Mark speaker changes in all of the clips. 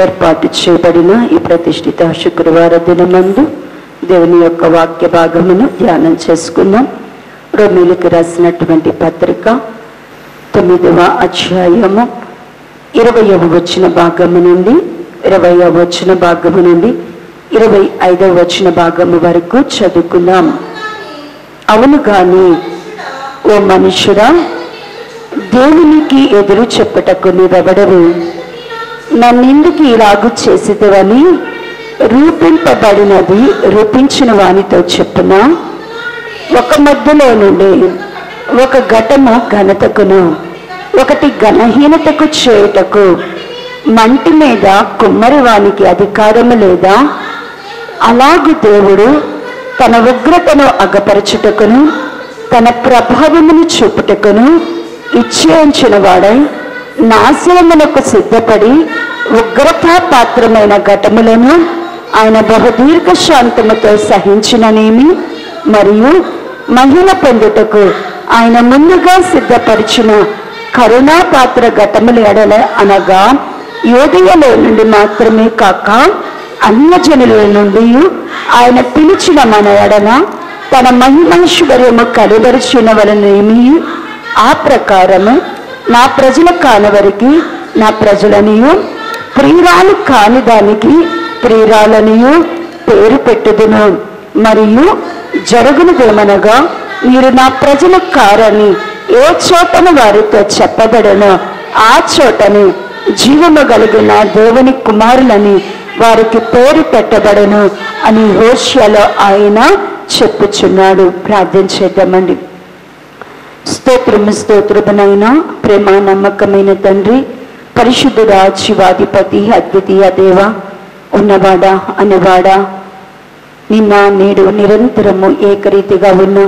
Speaker 1: ఏర్పాటు చేయబడిన ఈ ప్రతిష్ఠిత శుక్రవార దినమందు దేవుని యొక్క వాక్య భాగమును ధ్యానం చేసుకుందాం. రోమీయులకు రాసినటువంటి పత్రిక 9వ అధ్యాయము 20వ వచన భాగము నుండి 20వ వచన భాగము నుండి 25వ వచన భాగము వరకు చదువుకుందాం. అవును గాని ఓ మనుషుడా, దేవునికి ఎదురు చెప్పుటకు నీవెవడవు? నన్నెందుకు ఇలాగు చేసేదవని రూపింపబడినది రూపించిన వానితో చెప్పున. ఒక మధ్యలో నుండి ఒక ఘటము ఘనతకును, ఒకటి ఘనహీనతకు చేయుటకు మంటి మీద కుమ్మరి వానికి అధికారము లేదా? అలాగు దేవుడు తన ఉగ్రతను అగపరచుటకును తన ప్రభావమును చూపుటకును ఇచ్చేయించిన వాడై నాశనమునకు సిద్ధపడి ఉగ్రతాపాత్రమైన ఘటములను ఆయన బహుదీర్ఘ శాంతముతో సహించిననేమి, మరియు మహిమ పొందుటకు ఆయన ముందుగా సిద్ధపరిచిన కరుణాపాత్ర ఘటముల ఎడల, అనగా యూదయలో నుండి మాత్రమే కాక అన్యజనుల నుండి ఆయన పిలిచిన మన ఎడల తన మహిమైశ్వర్యము కలుబరిచిన వలనేమి, ఆ ప్రకారము నా ప్రజల కానివారికి నా ప్రజలనియు, ప్రియురాలు కాని దానికి ప్రియురాలనియు పేరు పెట్టుదును. మరియు జరుగునదేమనగా, మీరు నా ప్రజల కారని ఏ చోటను వారితో చెప్పబడనో ఆ చోటను జీవము కలిగిన దేవుని కుమారులని వారికి పేరు పెట్టబడను అని హోషేయలో ఆయన చెప్పుచున్నాడు. ప్రార్థన చేద్దామండి. స్తోత్రమునైనా ప్రేమ నమ్మకమైన తండ్రి, పరిశుద్ధుడా, జీవాధిపతి, అద్వితీయ దేవ, ఉన్నవాడా అనేవాడా, నిన్న నేడు నిరంతరము ఏకరీతిగా ఉన్న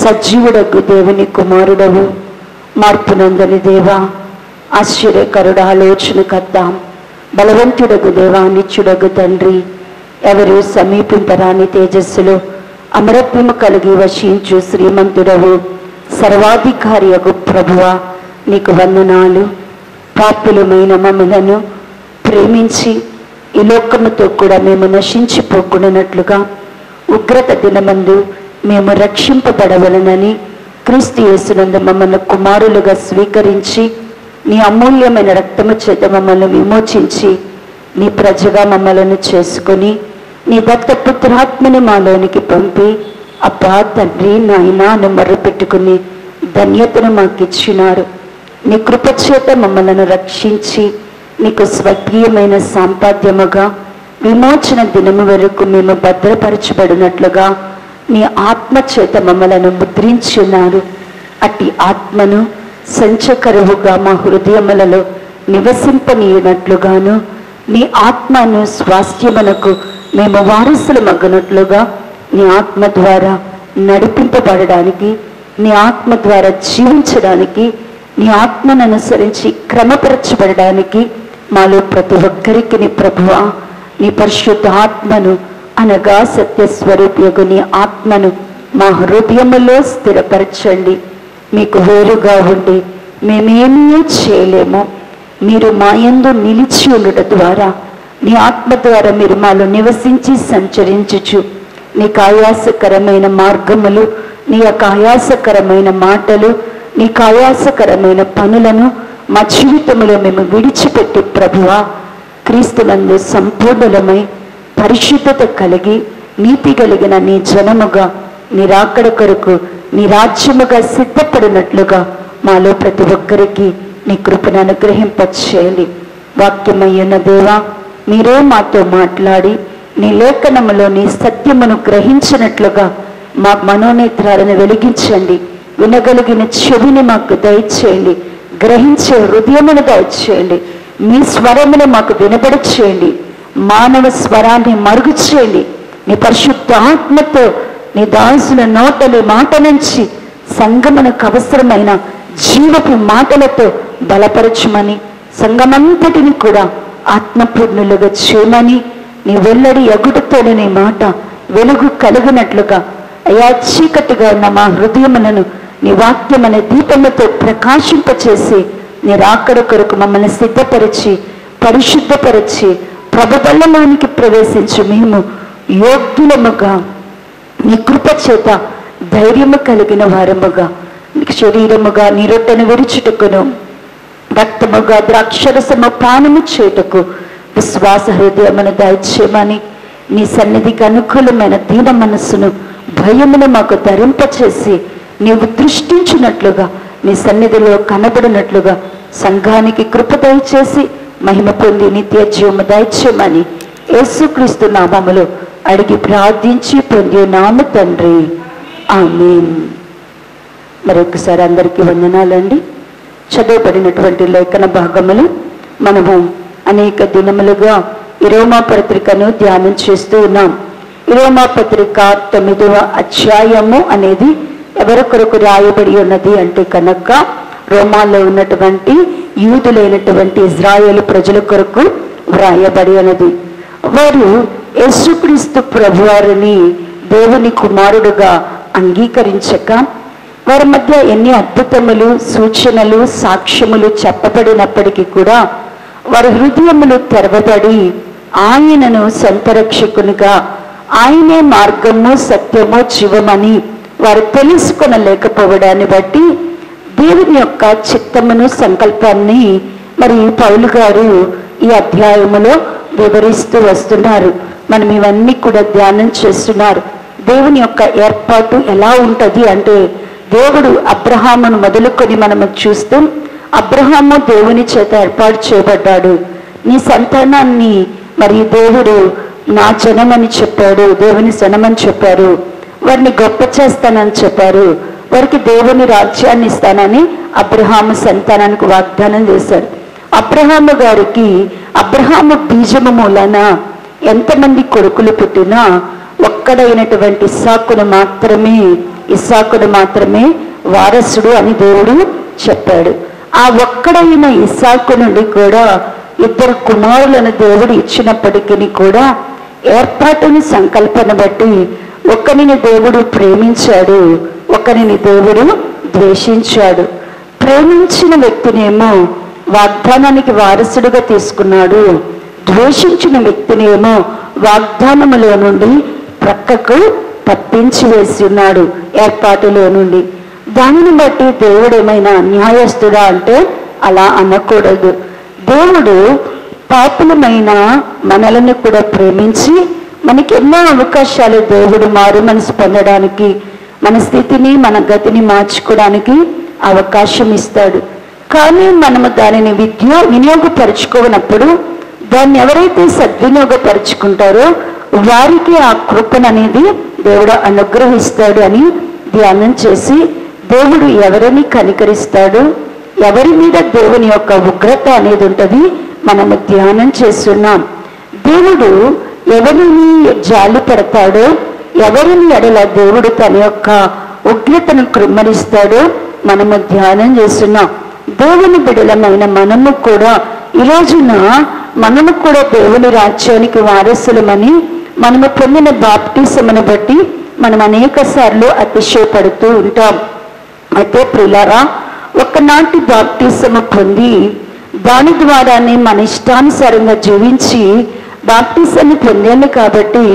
Speaker 1: సజీవుడకు దేవుని కుమారుడవు, మార్పునందని దేవా, ఆశ్చర్యకరుడ, ఆలోచనకర్త, బలవంతుడకు దేవా, నిత్యుడకు తండ్రి, ఎవరు సమీపింపరాని తేజస్సులో అమరత్వము కలిగి వశించు శ్రీమంతుడవు, సర్వాధికారియకు ప్రభువా, నీకు వందనాలు. పాపులమైన మమ్మలను ప్రేమించి ఈ లోకముతో కూడా మేము నశించిపోకుండానట్లుగా ఉగ్రత దినమందు మేము రక్షింపబడవలనని క్రీస్తు యేసునందు మమ్మల్ని కుమారులుగా స్వీకరించి నీ అమూల్యమైన రక్తము చేత మమ్మల్ని విమోచించి నీ ప్రజగా మమ్మలను చేసుకొని నీ దత్తపుత్రాత్మని మాలోనికి పంపి, అబ్బా తండ్రి నాయనా అని మొర్రపెట్టుకుని ధన్యతను మాకు ఇచ్చినారు. నీ కృపచేత మమ్మలను రక్షించి నీకు స్వకీయమైన సంపాద్యముగా విమోచన దినము వరకు మేము భద్రపరచబడినట్లుగా నీ ఆత్మ చేత మమ్మలను ముద్రించి ఉన్నారు. అట్టి ఆత్మను సంచకరువుగా మా హృదయములలో నివసింపనీయనట్లుగాను, నీ ఆత్మను స్వాస్థ్యమునకు మేము వారసులు మగ్గనట్లుగా నీ ఆత్మ ద్వారా నడిపింపబడడానికి, నీ ఆత్మ ద్వారా జీవించడానికి, నీ ఆత్మను అనుసరించి క్రమపరచబడడానికి మాలో ప్రతి ఒక్కరికి నీ ప్రభువా నీ పరిశుద్ధ ఆత్మను, అనగా సత్యస్వరూపియగు నీ ఆత్మను మా హృదయములో స్థిరపరచండి. మీకు వేరుగా ఉండి మేమేమీ చేయలేము. మీరు మా యందు నిలిచి ఉండుట ద్వారా, నీ ఆత్మ ద్వారా మీరు మాలో నివసించి సంచరించుచు నీకు ఆయాసకరమైన మార్గములు, నీ యొక్క ఆయాసకరమైన మాటలు, నీకు ఆయాసకరమైన పనులను మా జీవితంలో మేము విడిచిపెట్టి ప్రభువా, క్రీస్తునందు సంపూర్ణులమై పరిశుద్ధత కలిగి నీతి కలిగిన నీ జనముగా నీ రాకడ కొరకు నీ రాజ్యముగా సిద్ధపడినట్లుగా మాలో ప్రతి ఒక్కరికి నీ కృపను అనుగ్రహింపచేయాలి. వాక్యమయ్యున్న దేవా, మీరే మాతో మాట్లాడి నీ లేఖనములో నీ సత్యమును గ్రహించినట్లుగా మా మనోనేత్రాలను వెలిగించండి. వినగలిగిన చెవిని మాకు దయచేయండి. గ్రహించే హృదయమును దయచేయండి. మీ స్వరమును మాకు వినబడి చేయండి. మానవ స్వరాన్ని మరుగు చేయండి. నీ పరిశుద్ధ ఆత్మతో నీ దాసుల నోటలు మాట నుంచి సంగమునకు అవసరమైన జీవపు మాటలతో బలపరచమని, సంగమంతటిని కూడా ఆత్మపూర్ణులుగా చేయమని, నీ వెల్లడి ఎగుటతోనే నీ మాట వెలుగు కలిగినట్లుగా అయా చీకటిగా ఉన్న మా హృదయములను నీ వాక్యమనే దీపముతో ప్రకాశింపచేసి నీ రాకడ కొరకు మమ్మల్ని సిద్ధపరిచి పరిశుద్ధపరిచి ప్రభుబల్లలోనికి ప్రవేశించి మేము యోగ్యులముగా నీ కృప చేత ధైర్యము కలిగిన వారముగా శరీరముగా నీ రొట్టెను విరుచుటకును రక్తముగా ద్రాక్షరసము పానము చేయుటకు విశ్వాస హృదయమును దయచేయమని నీ సన్నిధికి అనుకూలమైన దీన మనస్సును భయమును మాకు ధరింపచేసి నీవు దృష్టించినట్లుగా నీ సన్నిధిలో కనబడినట్లుగా సంఘానికి కృప దయచేసి మహిమ పొంది నిత్య జీవము దయచేయమని యేసుక్రీస్తు నామములో అడిగి ప్రార్థించి పొంది నామ తండ్రి, ఆమేన్. మరొకసారి అందరికీ వందనాలండి. చదవబడినటువంటి లేఖన భాగములు మనము అనేక దినములుగా ఈ రోమా పత్రికను ధ్యానం చేస్తూ ఉన్నాం. ఈ రోమా పత్రిక 9వ అధ్యాయము అనేది ఎవరి కొరకు రాయబడి ఉన్నది అంటే కనుక రోమాలో ఉన్నటువంటి యూదులైనటువంటి ఇజ్రాయేలు ప్రజల కొరకు వ్రాయబడి ఉన్నది. వారు యేసుక్రీస్తు ప్రభువారిని దేవుని కుమారుడుగా అంగీకరించక వారి మధ్య ఎన్ని అద్భుతములు, సూచనలు, సాక్ష్యములు చెప్పబడినప్పటికీ కూడా వారి హృదయములు తెరవబడి ఆయనను సొంత రక్షకునిగా, ఆయనే మార్గము, సత్యము, జీవమని వారు తెలుసుకొనలేకపోవడాన్ని బట్టి దేవుని యొక్క చిత్తమును, సంకల్పాన్ని మరి పౌలు గారు ఈ అధ్యాయములో వివరిస్తూ వస్తున్నారు. మనం ఇవన్నీ కూడా ధ్యానం చేస్తున్నారు. దేవుని యొక్క ఏర్పాటు ఎలా ఉంటుంది అంటే, దేవుడు అబ్రహామును మొదలుకొని మనము చూస్తూ, అబ్రహాము దేవుని చేత ఏర్పాటు చేయబడ్డాడు. నీ సంతానాన్ని మరి దేవుడు నా జనమని చెప్పాడు, దేవుని జనమని చెప్పారు. వారిని గొప్ప చేస్తానని చెప్పారు. వారికి దేవుని రాజ్యాన్ని ఇస్తానని అబ్రహాము సంతానానికి వాగ్దానం చేశాడు. అబ్రహాము గారికి అబ్రహాము బీజము మూలన ఎంతమంది కొడుకులు పుట్టినా ఒక్కడైనటువంటి ఇస్సాకును మాత్రమే వారసుడు అని దేవుడు చెప్పాడు. ఆ ఒక్కడైన ఇస్సాకు నుండి కూడా 2 కుమారులను దేవుడు ఇచ్చినప్పటికీ కూడా ఏర్పాటుని సంకల్పన బట్టి ఒకరిని దేవుడు ప్రేమించాడు, ఒకరిని దేవుడు ద్వేషించాడు. ప్రేమించిన వ్యక్తినేమో వాగ్దానానికి వారసుడుగా తీసుకున్నాడు, ద్వేషించిన వ్యక్తినేమో వాగ్దానములో నుండి ప్రక్కకు తప్పించి వేసి ఉన్నాడు, ఏర్పాటులో నుండి. దానిని బట్టి దేవుడు ఏమైనా న్యాయస్తుడా అంటే అలా అనకూడదు. దేవుడు పాపులమైన మనలను కూడా ప్రేమించి మనకి ఎన్నో అవకాశాలు దేవుడు మారు మనసు పొందడానికి, మన స్థితిని, మన గతిని మార్చుకోవడానికి అవకాశం ఇస్తాడు. కానీ మనము దానిని వినియోగపరుచుకోనప్పుడు, దాన్ని ఎవరైతే సద్వినియోగపరుచుకుంటారో వారికి ఆ కృపను అనేది దేవుడు అనుగ్రహిస్తాడు అని ధ్యానం చేసి, దేవుడు ఎవరిని కనికరిస్తాడు, ఎవరి మీద దేవుని యొక్క ఉగ్రత అనేది ఉంటుంది మనము ధ్యానం చేస్తున్నాం. దేవుడు ఎవరిని జాలి పెడతాడో, ఎవరిని ఎడల దేవుడు తన యొక్క ఉగ్రతను కృమ్మరిస్తాడో మనము ధ్యానం చేస్తున్నాం. దేవుని బిడలమైన మనము కూడా ఈ రోజున మనము కూడా దేవుని రాజ్యానికి వారసులమని మనము పొందిన బాప్టిజమును బట్టి మనం అనేక సార్లు అతిశయపడుతూ ఉంటాం. అయితే ప్రియులారా, ఒకనాటి బాప్టిజము పొంది దాని ద్వారానే మన ఇష్టానుసారంగా జీవించి బాప్టిజాన్ని పొందాను కాబట్టి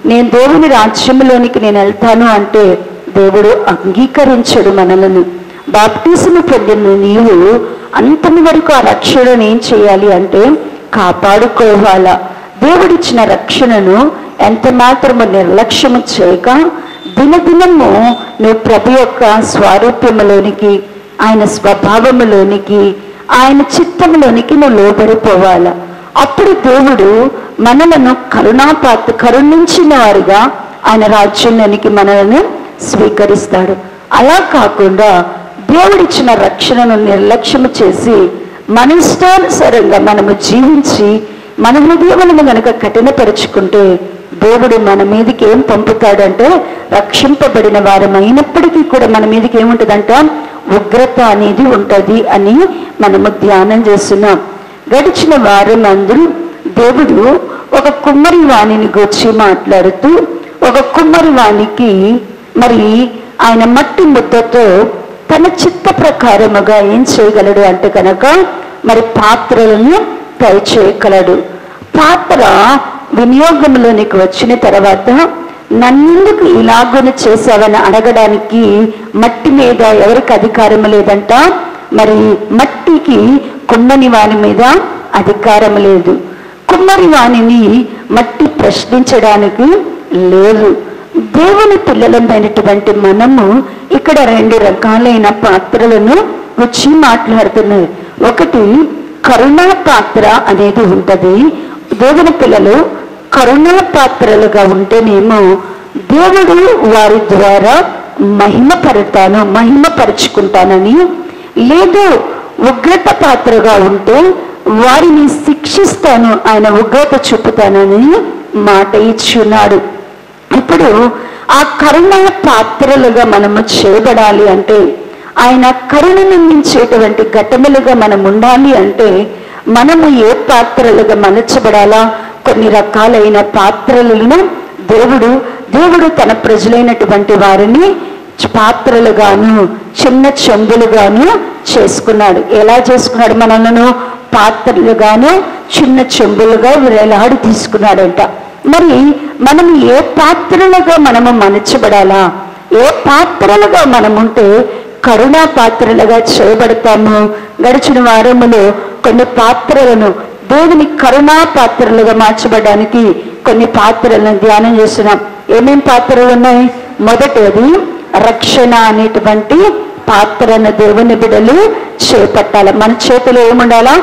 Speaker 1: నేను దేవుని రాజ్యంలోనికి నేను వెళ్తాను అంటే దేవుడు అంగీకరించడు మనలను. బాప్టిజము పొందిన నీవు అంతమి వరకు ఆ రక్షణను ఏం చేయాలి అంటే కాపాడుకోవాలా. దేవుడిచ్చిన రక్షణను ఎంత మాత్రము నిర్లక్ష్యము చేయక దినదినము నువ్వు ప్రభు యొక్క స్వారూప్యములోనికి, ఆయన స్వభావములోనికి, ఆయన చిత్తములోనికి నువ్వు లోబడిపోవాలా. అప్పుడు దేవుడు మనలను కరుణించిన వారుగా ఆయన రాజ్యంలోనికి మనలను స్వీకరిస్తాడు. అలా కాకుండా దేవుడిచ్చిన రక్షణను నిర్లక్ష్యము చేసి మన ఇష్టానుసారంగా మనము జీవించి మన హృదయములను గనక కఠినపరుచుకుంటే దేవుడు మన మీదకి ఏం పంపుతాడంటే, రక్షింపబడిన వారమైనప్పటికీ కూడా మన మీదకి ఏముంటుందంట, ఉగ్రత అనేది ఉంటుంది అని మనము ధ్యానం చేస్తున్నాం. గడిచిన వారం అందరూ దేవుడు ఒక కుమ్మరి వాణిని గురించి మాట్లాడుతూ, ఒక కుమ్మరి వాణికి మరి ఆయన మట్టి ముద్దతో తన చిత్త ప్రకారముగా ఏం చేయగలడు అంటే కనుక మరి పాత్రలను దయచేయగలడు. పాత్ర వినియోగంలోనికి వచ్చిన తర్వాత నన్నెందుకు ఇలాగను చేశావని అడగడానికి మట్టి మీద ఎవరికి అధికారం లేదంట. మరి మట్టికి కుమ్మని వాని మీద అధికారం లేదు. కుమ్మరి వాణిని మట్టి ప్రశ్నించడానికి లేదు. దేవుని పిల్లలమైనటువంటి మనము ఇక్కడ 2 రకాలైన పాత్రలను వచ్చి మాట్లాడుతున్నారు. ఒకటి కరుణా పాత్ర అనేది ఉంటది. దేవుని పిల్లలు కరుణా పాత్రలుగా ఉంటేనేమో దేవుడు వారి ద్వారా మహిమపరుచుకుంటానని, లేదు ఉగ్రత పాత్రగా ఉంటే వారిని శిక్షిస్తాను, ఆయన ఉగ్రత చూపుతానని మాట ఇచ్చున్నాడు. ఇప్పుడు ఆ కరుణ పాత్రలుగా మనము చేయబడాలి అంటే, ఆయన కరుణను మించేటువంటి ఘటనలుగా మనం ఉండాలి అంటే మనము ఏ పాత్రలుగా మలచబడాలా? కొన్ని రకాలైన పాత్రలను దేవుడు తన ప్రజలైనటువంటి వారిని పాత్రలుగాను చిన్న చెంబులుగాను చేసుకున్నాడు. ఎలా చేసుకున్నాడు? మనలను పాత్రలుగాను చిన్న చెంబులుగా వేలాడి తీసుకున్నాడంట. మరి మనం ఏ పాత్రలుగా మనము మలచబడాలా? ఏ పాత్రలుగా మనముంటే కరుణా పాత్రలుగా చేయబడతాము? గడిచిన వారములో కొన్ని పాత్రలను దేవుని కరుణా పాత్రలుగా మార్చబడడానికి కొన్ని పాత్రలను ధ్యానం చేస్తున్నాం. ఏమేం పాత్రలు ఉన్నాయి? మొదటిది రక్షణ అనేటువంటి పాత్రను దేవుని బిడ్డలు చేపట్టాలి. మన చేతిలో ఏముండాలా?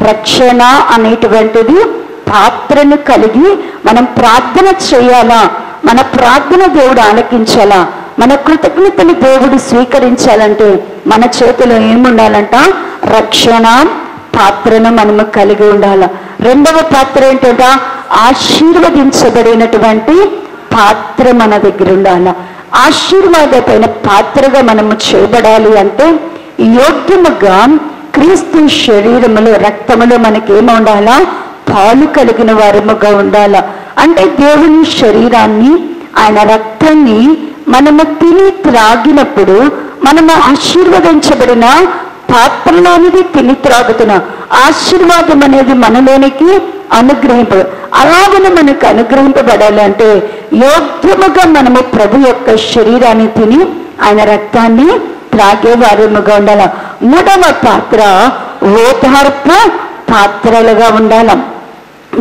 Speaker 1: రక్షణ అనేటువంటిది పాత్రను కలిగి మనం ప్రార్థన చేయాలా? మన ప్రార్థన దేవుడు ఆలకించాలా? మన కృతజ్ఞతని దేవుడు స్వీకరించాలంటే మన చేతిలో ఏముండాలంట? రక్షణ పాత్రను మనము కలిగి ఉండాల. రెండవ పాత్ర ఏంటంట? ఆశీర్వదించబడినటువంటి పాత్ర మన దగ్గర ఉండాల. ఆశీర్వాదమైన పాత్రగా మనము చేయబడాలి అంటే యోగ్యముగా క్రీస్తు శరీరములో రక్తములో మనకేమి ఉండాలా? పాలు కలిగిన వారముగా ఉండాల. అంటే దేవుని శరీరాన్ని ఆయన రక్తాన్ని మనము తిని త్రాగినప్పుడు మనము ఆశీర్వదించబడిన పాత్రలోనిది తిని త్రాగుతున్నా ఆశీర్వాదం అనేది మనలోనికి అలాగనే మనకు అనుగ్రహింపబడాలి అంటే యోగ్యముగా మనము ప్రభు యొక్క శరీరాన్ని తిని ఆయన రక్తాన్ని త్రాగే వారముగా ఉండాల. మూడవ పాత్ర ఓదార్పు పాత్రలుగా ఉండాల.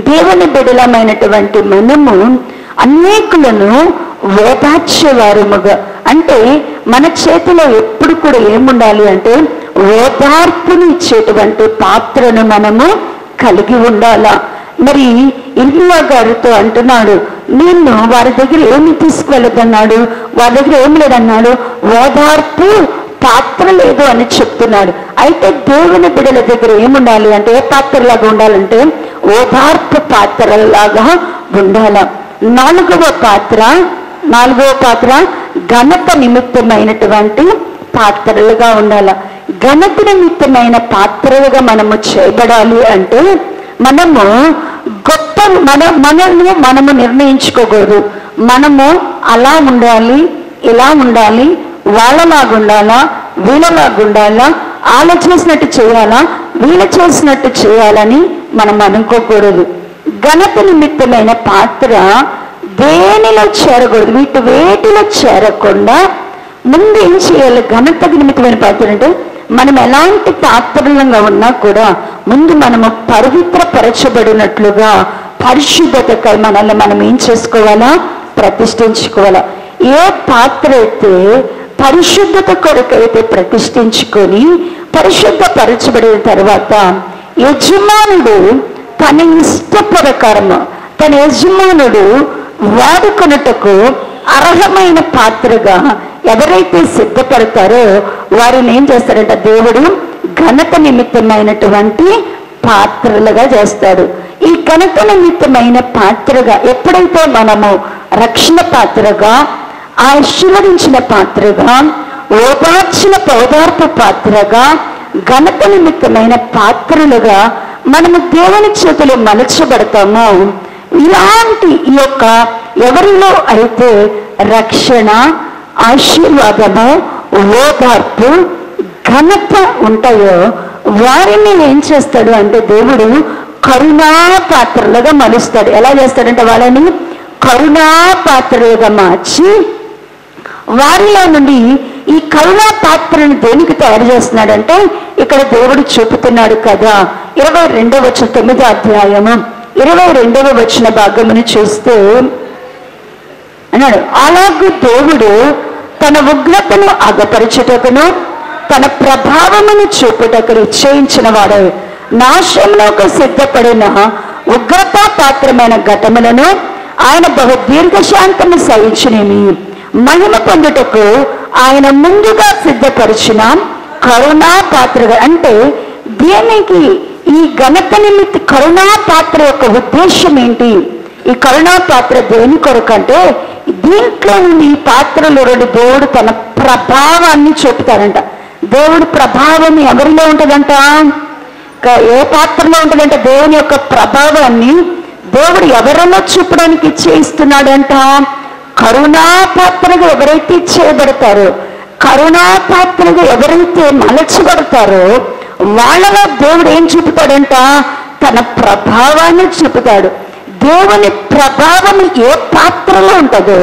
Speaker 1: దేవుని బిడలమైనటువంటి మనము అనేకులను ఓదార్చే వారముగా, అంటే మన చేతిలో ఎప్పుడు కూడా ఏముండాలి అంటే ఓదార్పుని ఇచ్చేటువంటి పాత్రను మనము కలిగి ఉండాలా. మరి ఇర్మియా గారితో అంటున్నాడు, నేను వారి దగ్గర ఏమి తీసుకువెళ్ళదన్నాడు, వారి దగ్గర ఏం లేదన్నాడు, ఓదార్పు పాత్ర లేదు అని చెప్తున్నాడు. అయితే దేవుని బిడ్డల దగ్గర ఏముండాలి అంటే ఏ పాత్రలాగా ఉండాలంటే ఓదార్పు పాత్రలాగా ఉండాల. నాలుగవ పాత్ర ఘనత నిమిత్తమైనటువంటి పాత్రలుగా ఉండాల. ఘనత నిమిత్తమైన పాత్రలుగా మనము చేయబడాలి అంటే మనము గొప్ప మనము నిర్ణయించుకోకూడదు. మనము అలా ఉండాలి, ఇలా ఉండాలి, వాళ్ళలాగా ఉండాలా, వీళ్ళలాగా ఉండాలా, వాళ్ళ చేసినట్టు చేయాలా, వీళ్ళు చేసినట్టు చేయాలని మనం అనుకోకూడదు. ఘనత నిమిత్తమైన పాత్ర దేనిలో చేరకూడదు. వేటిలో చేరకుండా ముందు ఏం చేయాలి? ఘనత నిమిత్తమైన పాత్ర అంటే మనం ఎలాంటి పాత్రలుగా ఉన్నా కూడా ముందు మనము పవిత్రపరచబడినట్లుగా పరిశుద్ధతకై మనల్ని మనం ఏం చేసుకోవాలా? ప్రతిష్ఠించుకోవాలా. ఏ పాత్ర అయితే పరిశుద్ధత కొరకైతే ప్రతిష్ఠించుకొని పరిశుద్ధపరచబడిన తర్వాత యజమానుడు తన ఇష్ట ప్రకారము తన యజమానుడు వాడుకొనుటకు అర్హమైన పాత్రగా ఎవరైతే సిద్ధపడతారో వారిని ఏం చేస్తారంట? దేవుడు ఘనత నిమిత్తమైనటువంటి పాత్రలుగా చేస్తాడు. ఈ ఘనత నిమిత్తమైన పాత్రగా ఎప్పుడైతే మనము రక్షణ పాత్రగా, ఆశీర్వదించిన పాత్రగా, ఓదార్పు పాత్రగా, ఘనత నిమిత్తమైన పాత్రలుగా మనము దేవుని చేతులు మలచబడతామో, ఇలాంటి ఈ యొక్క ఎవరిలో అయితే రక్షణ, ఆశీర్వాదము, ఓదార్పు, ఘనత ఉంటాయో వారిని ఏం చేస్తాడు అంటే దేవుడు కరుణా పాత్రలుగా మలుస్తాడు. ఎలా చేస్తాడంటే వాళ్ళని కరుణా పాత్రలుగా మార్చి వారిలో నుండి ఈ కరుణా పాత్రను దేనికి తయారు చేస్తున్నాడంటే ఇక్కడ దేవుడు చూపుతున్నాడు కదా. 22వ వచనం 9వ అధ్యాయము 22వ వచన భాగమును చూస్తే అన్నాడు, అలాగూ దేవుడు తన ఉగ్రతను అగపరచుటకును తన ప్రభావమును చూపుటకు నిశ్చయించిన వాడు నాశంలోకి సిద్ధపడిన ఉగ్రత పాత్రమైన ఘటములను ఆయన బహు దీర్ఘశాంతము సహించునేమి మహిమ పొందుటకు ఆయన ముందుగా సిద్ధపరిచిన కరుణా పాత్రగా. అంటే దేనికి ఈ ఘనత నిమిత్త కరుణా పాత్ర యొక్క ఉద్దేశం ఏంటి? ఈ కరుణా పాత్ర దేని కొరకు అంటే దీంట్లో ఈ పాత్రలో దేవుడు తన ప్రభావాన్ని చూపుతాడంట. దేవుడు ప్రభావం ఎవరిలో ఉంటుందంట? ఏ పాత్రలో ఉంటుందంటే దేవుని యొక్క ప్రభావాన్ని దేవుడు ఎవరిలో చూపడానికి చేయిస్తున్నాడంట? కరుణా పాత్రగా ఎవరైతే చేయబడతారో, కరుణా పాత్రగా ఎవరైతే మలచబడతారో వాళ్ళలో దేవుడు ఏం చూపుతాడంట? తన ప్రభావాన్ని చూపుతాడు. దేవుని ప్రభావం ఏ పాత్రలో ఉంటుందో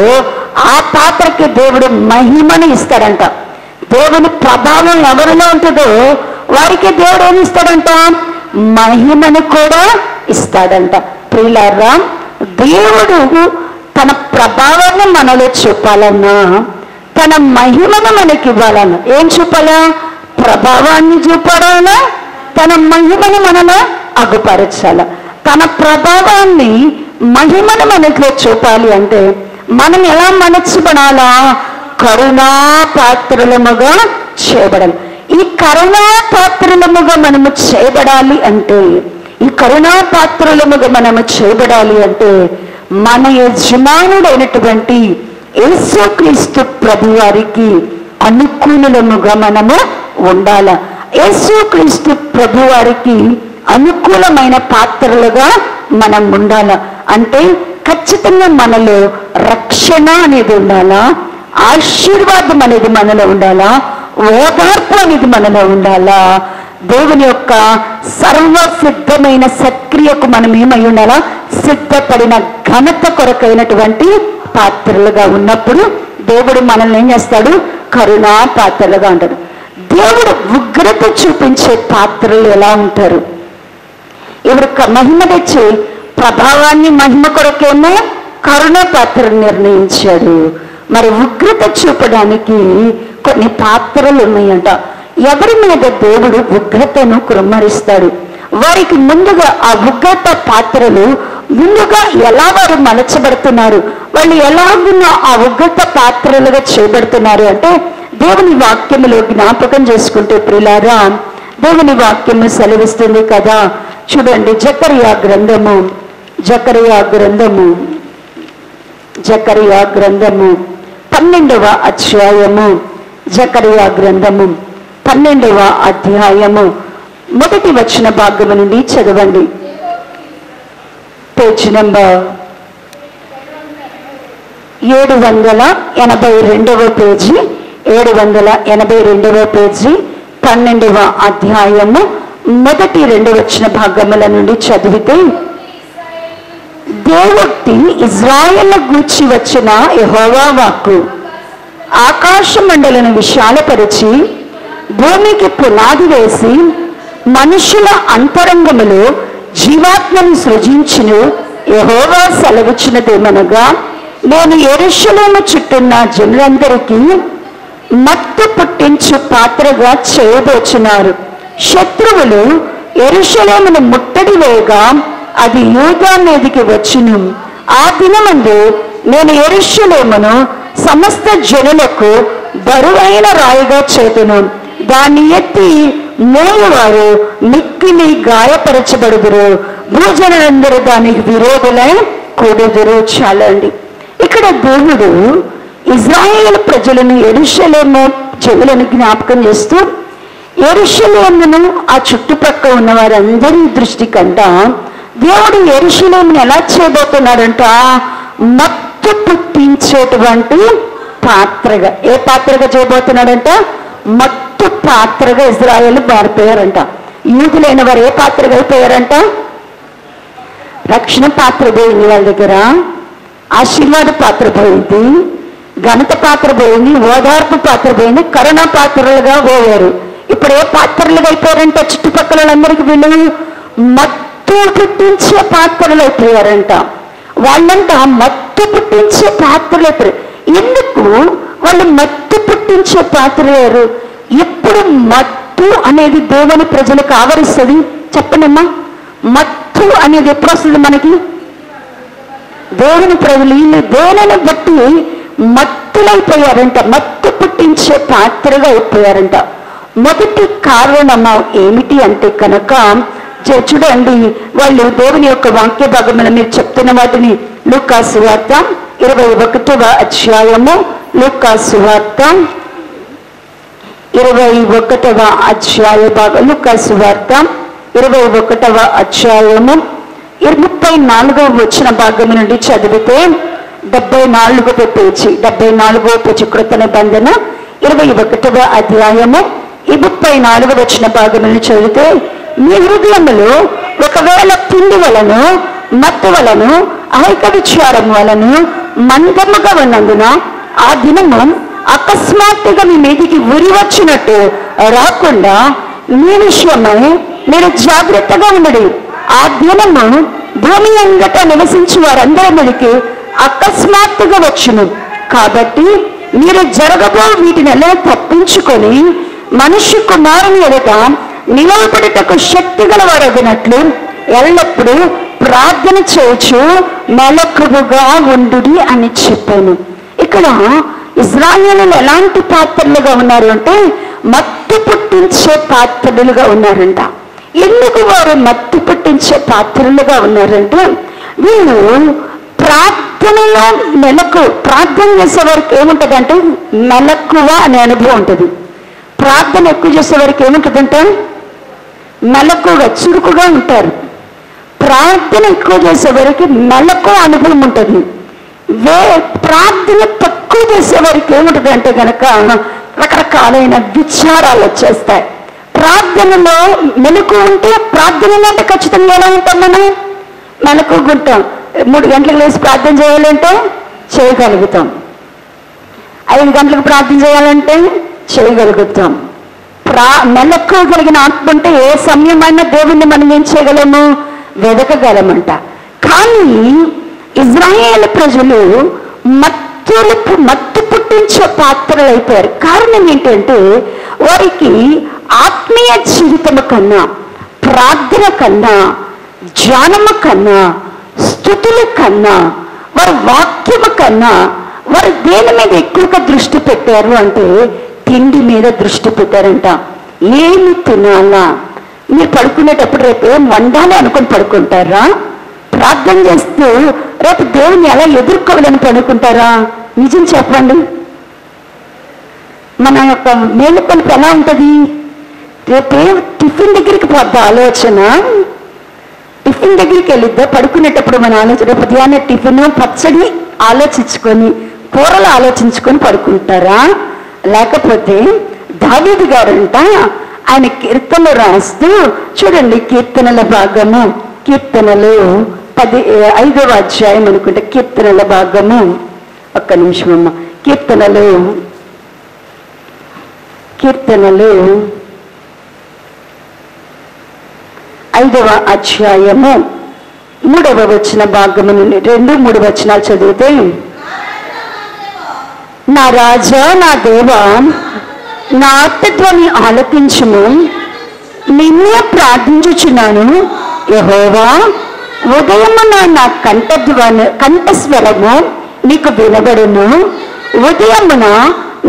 Speaker 1: ఆ పాత్రకి దేవుడు మహిమని ఇస్తాడంట. దేవుని ప్రభావం ఎవరిలో ఉంటుందో వారికి దేవుడు ఏమి ఇస్తాడంట? మహిమను కూడా ఇస్తాడంట. ప్రియులారా, దేవుడు తన ప్రభావాన్ని మనలో చూపాలన్నా, తన మహిమను మనకి ఇవ్వాలన్నా ఏం చూపాలా? ప్రభావాన్ని చూపాలన్నా, తన మహిమను మనలో అగుపరచాల. తన ప్రభావాన్ని మహిమను మనలో చూపాలి అంటే మనం ఎలా మనసుపడాలా? కరుణా పాత్రలముగా చేయబడాలి. ఈ కరుణా పాత్రలముగా మనము చేయబడాలి అంటే, ఈ కరుణా పాత్రలముగా మనము చేయబడాలి అంటే మన యజమానుడైనటువంటి యేసుక్రీస్తు ప్రభు వారికి అనుకూలముగా మనము ఉండాల. యేసుక్రీస్తు ప్రభు వారికి అనుకూలమైన పాత్రలుగా మనం ఉండాల. అంటే ఖచ్చితంగా మనలో రక్షణ అనేది ఉండాలా, ఆశీర్వాదం అనేది మనలో ఉండాలా, ఓదార్పు అనేది మనలో ఉండాలా. దేవుని యొక్క సర్వ సిద్ధమైన సక్రియకు మనం ఏమై ఉండాలా? సిద్ధపడిన ఘనత కొరకైనటువంటి పాత్రలుగా ఉన్నప్పుడు దేవుడు మనల్ని ఏం చేస్తాడు? కరుణా పాత్రలుగా ఉంటాడు. దేవుడు ఉగ్రత చూపించే పాత్రలు ఎలా ఉంటారు? ఇప్పుడు మహిమ తెచ్చి ప్రభావాన్ని మహిమ కొరకేమో కరుణా పాత్రను నిర్ణయించాడు. మరి ఉగ్రత చూపడానికి కొన్ని పాత్రలు ఉన్నాయంట. ఎవరి మీద దేవుడు ఉగ్రతను కుమ్మరిస్తాడు? వారికి ముందుగా ఆ ఉగ్రత పాత్రలు ముందుగా ఎలా వారు మలచబడుతున్నారు, వాళ్ళు ఎలాగున్న ఆ ఉగ్రత పాత్రలుగా చేయబడుతున్నారు అంటే దేవుని వాక్యములో జ్ఞాపకం చేసుకుంటే ప్రియులారా, దేవుని వాక్యము సెలవిస్తుంది కదా. చూడండి, జకరియా గ్రంథము 12వ అధ్యాయము, జకరియా గ్రంథము 12వ అధ్యాయము 1వ వచన భాగము నుండి చదవండి. పేజ్ నెంబర్ 782వ పేజీ, 782వ పేజీ, 12వ అధ్యాయము 1-2 వచన భాగముల నుండి చదివితే, దేవుడి ఇజ్రాయేలు గూర్చి వచ్చిన యెహోవా వాక్కు, ఆకాశ మండలను విశాలపరిచి భూమికి పునాది వేసి మనుషుల అంతరంగములో జీవాత్మను సృజించును యెహోవా సెలవిచ్చినదేమనగా, నేను యెరూషలేము చుట్టూన్న జనులందరికీ మత్తు పుట్టించు పాత్రగా చేయబోచున్నారు. శత్రువులు యెరూషలేమును ముట్టడి వేయగా అది యూదా మీదికి వచ్చును. ఆ దినమందు నేను యెరూషలేమును సమస్త జనులకు బరువైన రాయిగా చేతును. దాన్ని ఎత్తి మోయువారు మిక్కిలి గాయపరచబడుదురు. భూజనులందరూ దానికి విరోధులై కూడుదురు. చాలండి, ఇక్కడ దేవుడు ఇజ్రాయేల్ ప్రజలను, యెరూషలేము జనులను జ్ఞాపకం చేస్తూ యెరూషలేమును ఆ చుట్టుపక్కల ఉన్న వారందరి దృష్టి కంట దేవుడు యెరూషలేమును ఎలా చేయబోతున్నాడంట? మత్తు పుట్టించేటువంటి పాత్రగా. ఏ పాత్రగా చేయబోతున్నాడంట? మత్తు పాత్రగా ఇజ్రాయేల్ మారిపోయారంట. యూదులైన వారు ఏ పాత్రగా అయిపోయారంట? రక్షణ పాత్ర పోయింది వాళ్ళ దగ్గర, ఆశీర్వాద పాత్ర పోయింది, ఘనత పాత్ర పోయింది, ఓదార్పు పాత్ర పోయింది, కరుణ పాత్రలుగా పోయారు. ఇప్పుడు ఏ పాత్రలుగా అయిపోయారంట? చుట్టుపక్కల వాళ్ళందరికీ వీళ్ళు మత్తు పుట్టించే పాత్రలు అయిపోయారంట. వాళ్ళంట మత్తు పుట్టించే పాత్రలు అయిపోయారు. ఎందుకు వాళ్ళు మత్తు పుట్టించే పాత్రలు? ఎప్పుడు మత్తు అనేది దేవుని ప్రజలకు ఆవరిస్తుంది చెప్పండమ్మా. మత్తు అనేది ఎప్పుడు వస్తుంది మనకి? దేవుని ప్రజలు దేవుని బట్టి మత్తులైపోయారంట, మత్తు పుట్టించే పాత్రగా అయిపోయారంట. మొదటి కారణం ఏమిటి అంటే కనుక చూడండి, వాళ్ళు దేవుని యొక్క వాక్య భాగములను మీరు చెప్తున్న వాటిని లూకా సువార్త 21వ అధ్యాయము, లూకా సువార్త 21వ అధ్యాయ భాగం, లూకా సువార్త 21వ అధ్యాయము 34వ వచన భాగము నుండి చదివితే 74వ పేజీ కృత నిబంధన 21వ అధ్యాయము 34వ వచన భాగము నుండి చదివితే, మీ హృదయములో ఒకవేళ తిండి వలను, మత్తు వలను, అహైక విచారం వలను మందముగా ఉన్నందున ఆ దినము అకస్మాత్తుగా మీ మీదికి ఉరి వచ్చినట్టు రాకుండా మీ విషయమై మీరు జాగ్రత్తగా ఉండడి. ఆ దినము భూమి అంతటా నివసించి వారందరి మీదకి అకస్మాత్తుగా వచ్చును. కాబట్టి మీరు జరగబో వీటిని ఎలా తప్పించుకొని మనుష్య కుమారుని ఎదుట నిలవబడుటకు శక్తి గలవారగినట్లు ఎల్లప్పుడూ ప్రార్థన చేయొచ్చు మెలకువగా ఉండుడి అని చెప్పాను. ఇక్కడ ఇశ్రాయేలీయులు ఎలాంటి పాత్రలుగా ఉన్నారు అంటే మత్తు పుట్టించే పాత్రలుగా ఉన్నారంట. ఎందుకు వారు మత్తు పుట్టించే పాత్రలుగా ఉన్నారంటే, వీళ్ళు ప్రార్థనలో ప్రార్థన చేసే వారికి ఏముంటుందంటే మెలకువ అనే అనుభవం ఉంటుంది. ప్రార్థన ఎక్కువ చేసే వారికి ఏముంటుందంటే మెలకువగా, చురుకుగా ఉంటారు. ప్రార్థన ఎక్కువ చేసే వారికి మెలకువ అనుభవం ఉంటుంది. ప్రార్థన తక్కువ చేసే వారికి ఏముంటుంది అంటే కనుక రకరకాలైన విచారాలు వచ్చేస్తాయి. ప్రార్థనలో మెలకు ఉంటే, ప్రార్థనలో అంటే ఖచ్చితంగా ఎలా ఉంటాం మనం? మెలకుగా ఉంటాం. 3 గంటలకు లేచి ప్రార్థన చేయాలంటే చేయగలుగుతాం, 5 గంటలకు ప్రార్థన చేయాలంటే చేయగలుగుతాం. మెలకువ కలిగిన ఆత్మ ఉంటే ఏ సమయమైనా దేవుణ్ణి మనం ఏం చేయగలము? వెదకగలమంట. కానీ ఇజ్రాయేల్ ప్రజలు మత్తు పుట్టించే పాత్రలు అయిపోయారు. కారణం ఏంటంటే వారికి ఆత్మీయ జీవితము కన్నా, ప్రార్థన కన్నా, ధ్యానము కన్నా, స్తుతుల కన్నా, వారి వాక్యము కన్నా వారు దేని మీద ఎక్కువగా దృష్టి పెట్టారు అంటే తిండి మీద దృష్టి పెట్టారంట. ఏమి తినాలా? మీరు పడుకునేటప్పుడు రేపు ఏం వండాలి అనుకుని పడుకుంటారా? ప్రార్థన చేస్తూ రేపు దేవుని ఎలా ఎదుర్కోవాలని పడుకుంటారా? నిజం చెప్పండి. మన యొక్క మేలుకొలుపు ఎలా ఉంటుంది? రేపే టిఫిన్ దగ్గరికి పోద్దా ఆలోచన, టిఫిన్ దగ్గరికి వెళ్ళిద్దా? పడుకునేటప్పుడు మన ఆలోచన రేపు ఉదయాన్నే టిఫిన్ పచ్చడి ఆలోచించుకొని, కూరలు ఆలోచించుకొని పడుకుంటారా? లేకపోతే దావీదు గారంట ఆయన కీర్తనలు రాస్తూ చూడండి, కీర్తనల భాగము, కీర్తనలు 5వ అధ్యాయం అనుకుంటే, కీర్తనల భాగము, ఒక్క నిమిషం అమ్మ, కీర్తనలు 5వ అధ్యాయము 3వ వచన భాగము నుండి 2-3 వచనాలు చదివితే, నా రాజా, నా దేవా, నా ఆర్తధ్వని ఆలకించుము, నిన్నే ప్రార్థించుచున్నాను. యెహోవా, ఉదయమున నా కంఠస్వరము నీకు వినబడును. ఉదయమున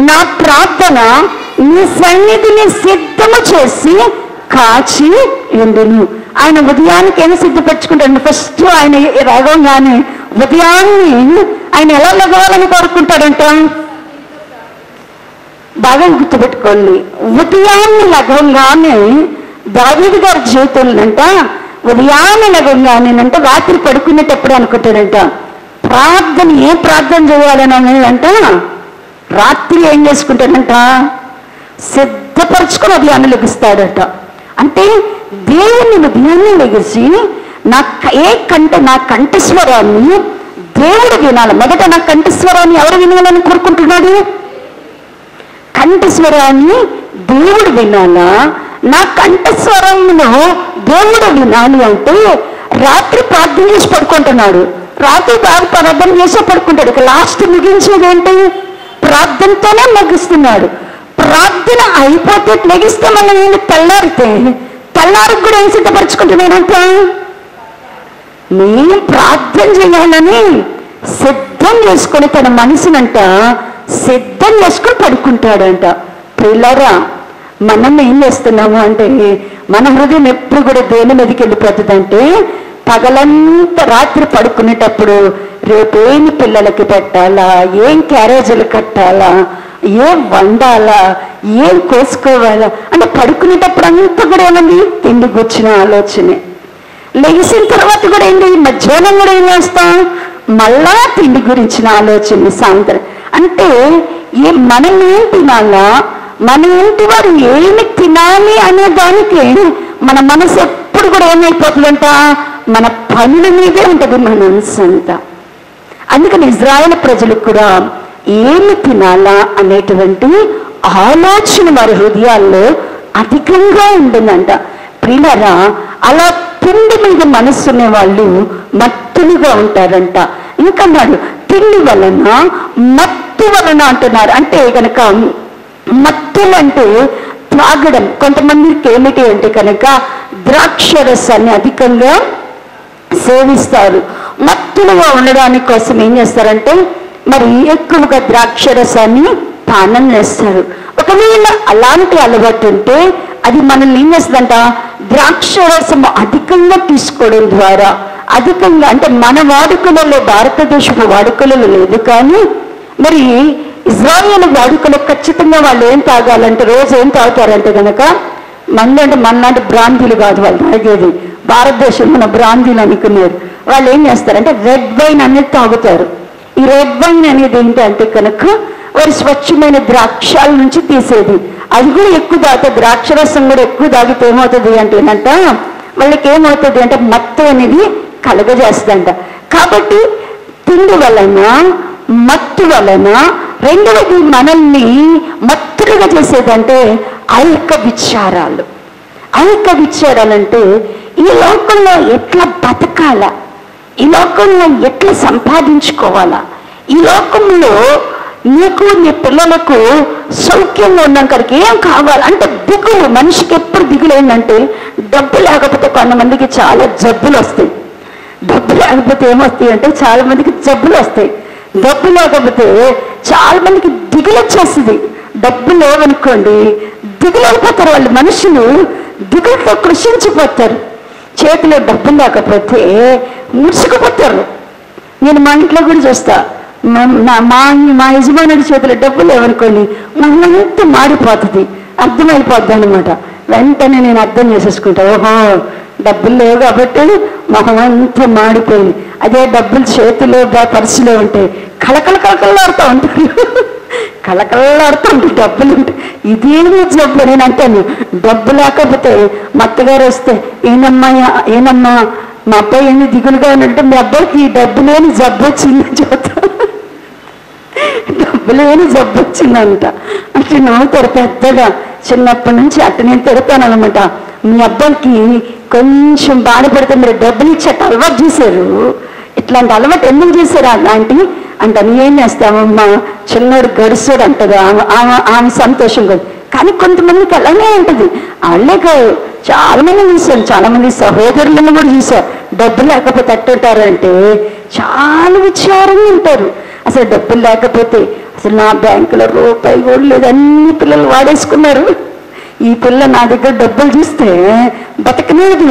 Speaker 1: నా ప్రార్థన నీ సన్నిధిని సిద్ధము చేసి కాచి ఉండును. ఆయన ఉదయానికి ఏమి సిద్ధపరచుకుంటాడు? ఫస్ట్ ఆయన రాగంగానే ఉదయాన్ని ఆయన ఎలా లగవాలని కోరుకుంటాడంట? బాగా గుర్తుపెట్టుకోండి. ఉదయాన్ని లగంగానే దావీదు గారి జీవితంలోంట ఉదయాన్ని లగంగానేనంట రాత్రి పడుకునేటప్పుడు అనుకుంటాడంట ప్రార్థన, ఏం ప్రార్థన చేయాలని అంట రాత్రి ఏం చేసుకుంటాడంట? సిద్ధపరచుకొని ఉదయాన్ని లెగిస్తాడట. అంటే దేవుని ఉదయాన్ని లెగిసి నా కంఠస్వరాన్ని దేవుడు వినాలి. మొదట నా కంఠస్వరాన్ని ఎవరు వినాలని కోరుకుంటున్నాడు? కంఠస్వరాన్ని దేవుడు వినాలా? నా కంఠస్వరంలో దేవుడు వినాలి అంటే రాత్రి ప్రార్థన చేసి పడుకుంటున్నాడు. రాత్రి బాగా ప్రార్థన చేసే పడుకుంటాడు. ఇక లాస్ట్ ముగించేది ఏంటి? ప్రార్థనతోనే ముగిస్తున్నాడు. ప్రార్థన అయిపోతే లెగిస్తే మళ్ళీ నేను తెల్లారికి కూడా ఏం సిద్ధపరచుకుంటున్నాడంట? నేను ప్రార్థన చేయాలని సిద్ధం చేసుకొని తన మనసునంట సిద్ధం చేసుకొని పడుకుంటాడంట. పిల్లరా, మనం ఏం చేస్తున్నాము అంటే మన హృదయం ఎప్పుడు కూడా దేని మీదకి వెళ్ళిపోతుందంటే పగలంతా రాత్రి పడుకునేటప్పుడు రేపేమి పిల్లలకి పెట్టాలా, ఏం క్యారేజీలు కట్టాలా, ఏం వండాలా, ఏం కోసుకోవాలా అంటే పడుకునేటప్పుడు అంతా కూడా ఏమండి తిండి కూర్చున్న ఆలోచనే. లెగిసిన తర్వాత కూడా ఏంటి, మధ్యాహ్నం కూడా ఏం చేస్తాం, మళ్ళా తిండి గురించిన ఆలోచన సాయంత్రం. అంటే మనం ఏం తినాలా, మన ఇంటి వారు ఏమి తినాలి అనే దానికి మన మనసు ఎప్పుడు కూడా ఏమైపోతుందంట, మన పనుల మీదే ఉంటుంది మన మనసు అంతా. అందుకని ఇజ్రాయేల్ ప్రజలకు కూడా ఏమి తినాలా అనేటువంటి ఆలోచన వారి హృదయాల్లో అధికంగా ఉంటుందంట. ప్రియులారా, అలా తిండి మీద మనసునే వాళ్ళు మత్తులుగా ఉంటారంట. ఇంకన్నాడు తిండి వలన మత్తు వలన అంటున్నారు. అంటే కనుక మత్తులు అంటే త్రాగడం. కొంతమందికి ఏమిటి అంటే కనుక ద్రాక్షరసాన్ని అధికంగా సేవిస్తారు. మత్తులుగా ఉండడానికి కోసం ఏం చేస్తారంటే మరి ఎక్కువగా ద్రాక్షరసాన్ని పానం చేస్తారు. ఒకవేళ అలాంటి అలవాటు ఉంటే అది మనల్ని ఏం చేస్తుందంట, ద్రాక్షరసము అధికంగా తీసుకోవడం ద్వారా అధికంగా అంటే మన వాడుకలలో, భారతదేశపు వాడుకలలో లేదు కానీ మరి ఇజ్రాయేల్ వాడుకలో ఖచ్చితంగా వాళ్ళు ఏం తాగాలంటే రోజు ఏం తాగుతారంటే కనుక అంటే మనలాంటి బ్రాందీలు కాదు వాళ్ళు తాగేది. భారతదేశంలో మన బ్రాందీలు అనుకున్నారు. వాళ్ళు ఏం చేస్తారంటే రెడ్ వైన్ అనేది తాగుతారు. ఈ రెడ్ వైన్ అనేది ఏంటంటే కనుక వారి స్వచ్ఛమైన ద్రాక్షాల నుంచి తీసేది. అది కూడా ఎక్కువ తాగుతుంది. ద్రాక్షరసం కూడా ఎక్కువ తాగితే ఏమవుతుంది అంటేనంట వాళ్ళకి ఏమవుతుంది అంటే మత్తు అనేది కలగజేస్తుందంట. కాబట్టి తిండి వలన మత్తు వలన రెండవది మనల్ని మత్తులుగా చేసేదంటే ఐక విచారాలు. ఐక విచారాలంటే ఈ లోకంలో ఎట్లా బతకాలా, ఈ లోకంలో ఎట్లా సంపాదించుకోవాలా, ఈ లోకంలో నీకు నీ పిల్లలకు సౌఖ్యంగా ఉన్నాం కనుక ఏం కావాలి అంటే దిగులు. మనిషికి ఎప్పుడు దిగులు ఏంటంటే డబ్బు లేకపోతే కొంతమందికి చాలా జబ్బులు వస్తాయి. డబ్బు లేకపోతే ఏమొస్తాయి అంటే చాలా మందికి జబ్బులు వస్తాయి. డబ్బు లేకపోతే చాలా మందికి దిగులు వచ్చేస్తుంది. డబ్బు లేవనుకోండి దిగులు అయిపోతారు వాళ్ళు. మనుషులు దిగులతో కృషించిపోతారు. చేతిలో డబ్బు లేకపోతే ముడుచుకుపోతారు. నేను మా ఇంట్లో కూడా చూస్తా, మా యజమానుడి చేతిలో డబ్బు లేవనుకోండి మనంతా మాడిపోతుంది, అర్థమైపోద్ది అనమాట. వెంటనే నేను అర్థం చేసేసుకుంటా, ఓహో డబ్బులు లేవు కాబట్టి మొహం అంతా మాడిపోయింది. అదే డబ్బులు చేతిలో పర్సులో ఉంటే కళకళలాడుతూ ఉంటారు, కళకళలాడుతూ ఉంటాయి డబ్బులు ఉంటాయి. ఇదేమి జబ్బు నేను అంటాను. డబ్బు లేకపోతే మా అత్తగారు వస్తే ఏనమ్మా మా అబ్బాయి ఏంది దిగులుగా ఉన్నట్టు, మీ అబ్బాయికి డబ్బు లేని జబ్బు వచ్చిందని చెబుతా. డబ్బు లేని జబ్బు వచ్చిందంట అంటే నవ్వుతారు పెద్దగా. చిన్నప్పటి నుంచి అట్ట నేను తిడతాను అనమాట. మీ అబ్బాయికి కొంచెం బాధపడితే మీరు డబ్బులు ఇచ్చేట అలవాటు చేశారు, ఇట్లాంటి అలవాటు ఎందుకు చేశారు అలాంటి అంటే ఏం చేస్తామమ్మా చిన్నోడు గడుస్తాడు అంటది ఆమె సంతోషం కాదు. కానీ కొంతమందికి అలానే ఉంటుంది. వాళ్ళే కాదు చాలా మంది చూశాను, చాలా మంది సహోదరులను కూడా చూశారు. డబ్బు లేకపోతే అట్టుంటారంటే చాలా విచారంగా ఉంటారు. అసలు డబ్బులు లేకపోతే అసలు నా బ్యాంకులో రూపాయి కూడా లేదు, అన్ని పిల్లలు వాడేసుకున్నారు. ఈ పిల్ల నా దగ్గర డబ్బులు చూస్తే బతకలేదు,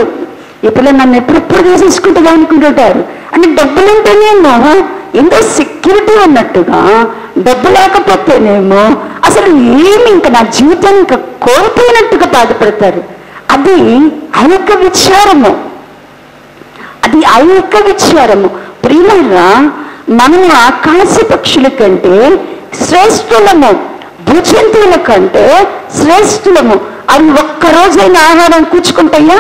Speaker 1: ఈ పిల్ల నన్ను ఎప్పుడెప్పుడు తీసేసుకుంటుందా అనుకుంటుంటారు. అంటే డబ్బులు ఉంటేనేమో ఎంతో సెక్యూరిటీ ఉన్నట్టుగా, డబ్బు లేకపోతేనేమో అసలు ఏమి ఇంకా నా జీవితం ఇంకా కోల్పోయినట్టుగా బాధపడతారు. అది ఐక విచారము, అది ఐక విచారము. ప్రియులారా, మనము ఆకాశ పక్షుల కంటే శ్రేష్ఠులము, భూజంతువుల కంటే శ్రేష్ఠులము. అవి ఒక్కరోజైనా ఆహారం కూర్చుకుంటాయా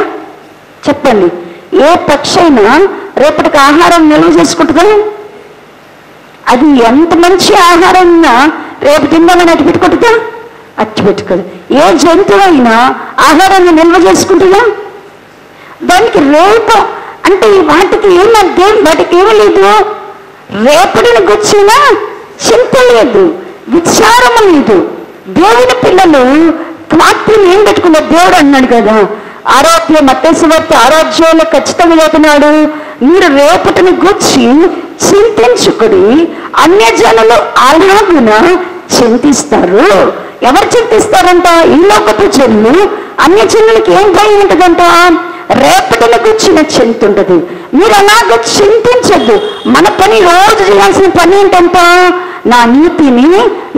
Speaker 1: చెప్పండి? ఏ పక్షి అయినా రేపటికి ఆహారం నిల్వ చేసుకుంటుందా? అది ఎంత మంచి ఆహారం ఉన్నా రేపు తిందామని అటు పెట్టుకుంటుందా? అట్టు పెట్టుకోదు. ఏ జంతువు అయినా ఆహారాన్ని నిల్వ చేసుకుంటుందా? దానికి రేపు అంటే వాటికి ఏమీ లేదు, రేపటిని గుర్చిన చింత లేదు, విచారము లేదు. దేవుని పిల్లలు వాక్యం ఏం పెట్టుకున్నారు? దేవుడు అన్నాడు కదా, మత్తయి సువార్త 6 ఖచ్చితంగా చెబుతున్నాడు, మీరు రేపటిని గుర్చి చింతించుకుడి, అన్యజనులు అలాగున చింతిస్తారు. ఎవరు చింతిస్తారంట? ఈ లోకపు జనులు. అన్యజనులకి ఏం భయం ఉంటుందంట? రేపటిని గుర్చిన చింత ఉంటుంది. మీరు అలాగ చింతించద్దు. మన పని రోజు చేయాల్సిన పని ఏంటంట? నా నీతిని,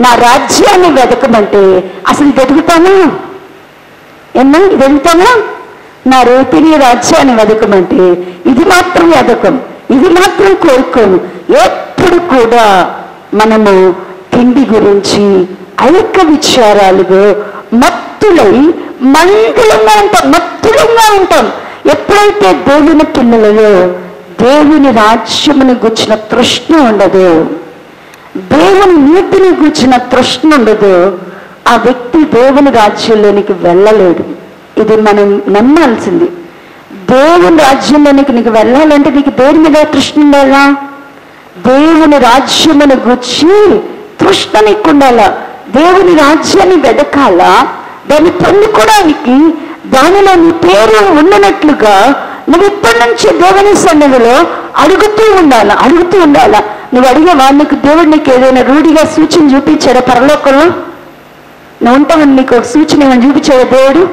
Speaker 1: నా రాజ్యాన్ని వెతకమంటే అసలు వెతుకుతాను ఏమన్నా? ఇది వెతుకుతానా? నా రీతిని, రాజ్యాన్ని వెతకమంటే ఇది మాత్రం వెతకం, ఇది మాత్రం కోరుకోను. ఎప్పుడు కూడా మనము తిండి గురించి ఐక విచారాలుగా మత్తులై మత్తులంగా ఉంటాం. ఎప్పుడైతే దేవుని పిల్లలలో దేవుని రాజ్యమును గుర్చిన తృష్ణ ఉండదు, దేవుని నీతిని గుర్చిన తృష్ణ ఉండదు, ఆ వ్యక్తి దేవుని రాజ్యంలోనికి వెళ్ళలేడు. ఇది మనం నమ్మాల్సింది. దేవుని రాజ్యంలోనికి నీకు వెళ్ళాలంటే నీకు దేని మీద తృష్ణ ఉండాలా? దేవుని రాజ్యమును గుర్చి తృష్ణ నీకు ఉండాలా. దేవుని రాజ్యాన్ని వెదకాలా, దాన్ని పొందుకోవడానికి దానిలో నీ పేరు ఉన్నట్లుగా నువ్వు ఇప్పటి నుంచి దేవుని సన్నిధిలో అడుగుతూ ఉండాలా. నువ్వు అడిగే వాళ్ళకి దేవుడు నీకు ఏదైనా రూఢిగా సూచన చూపించాడా? పరలోకంలో నువ్వు ఉంటావని నీకు ఒక సూచన ఏమైనా చూపించాడా దేవుడు?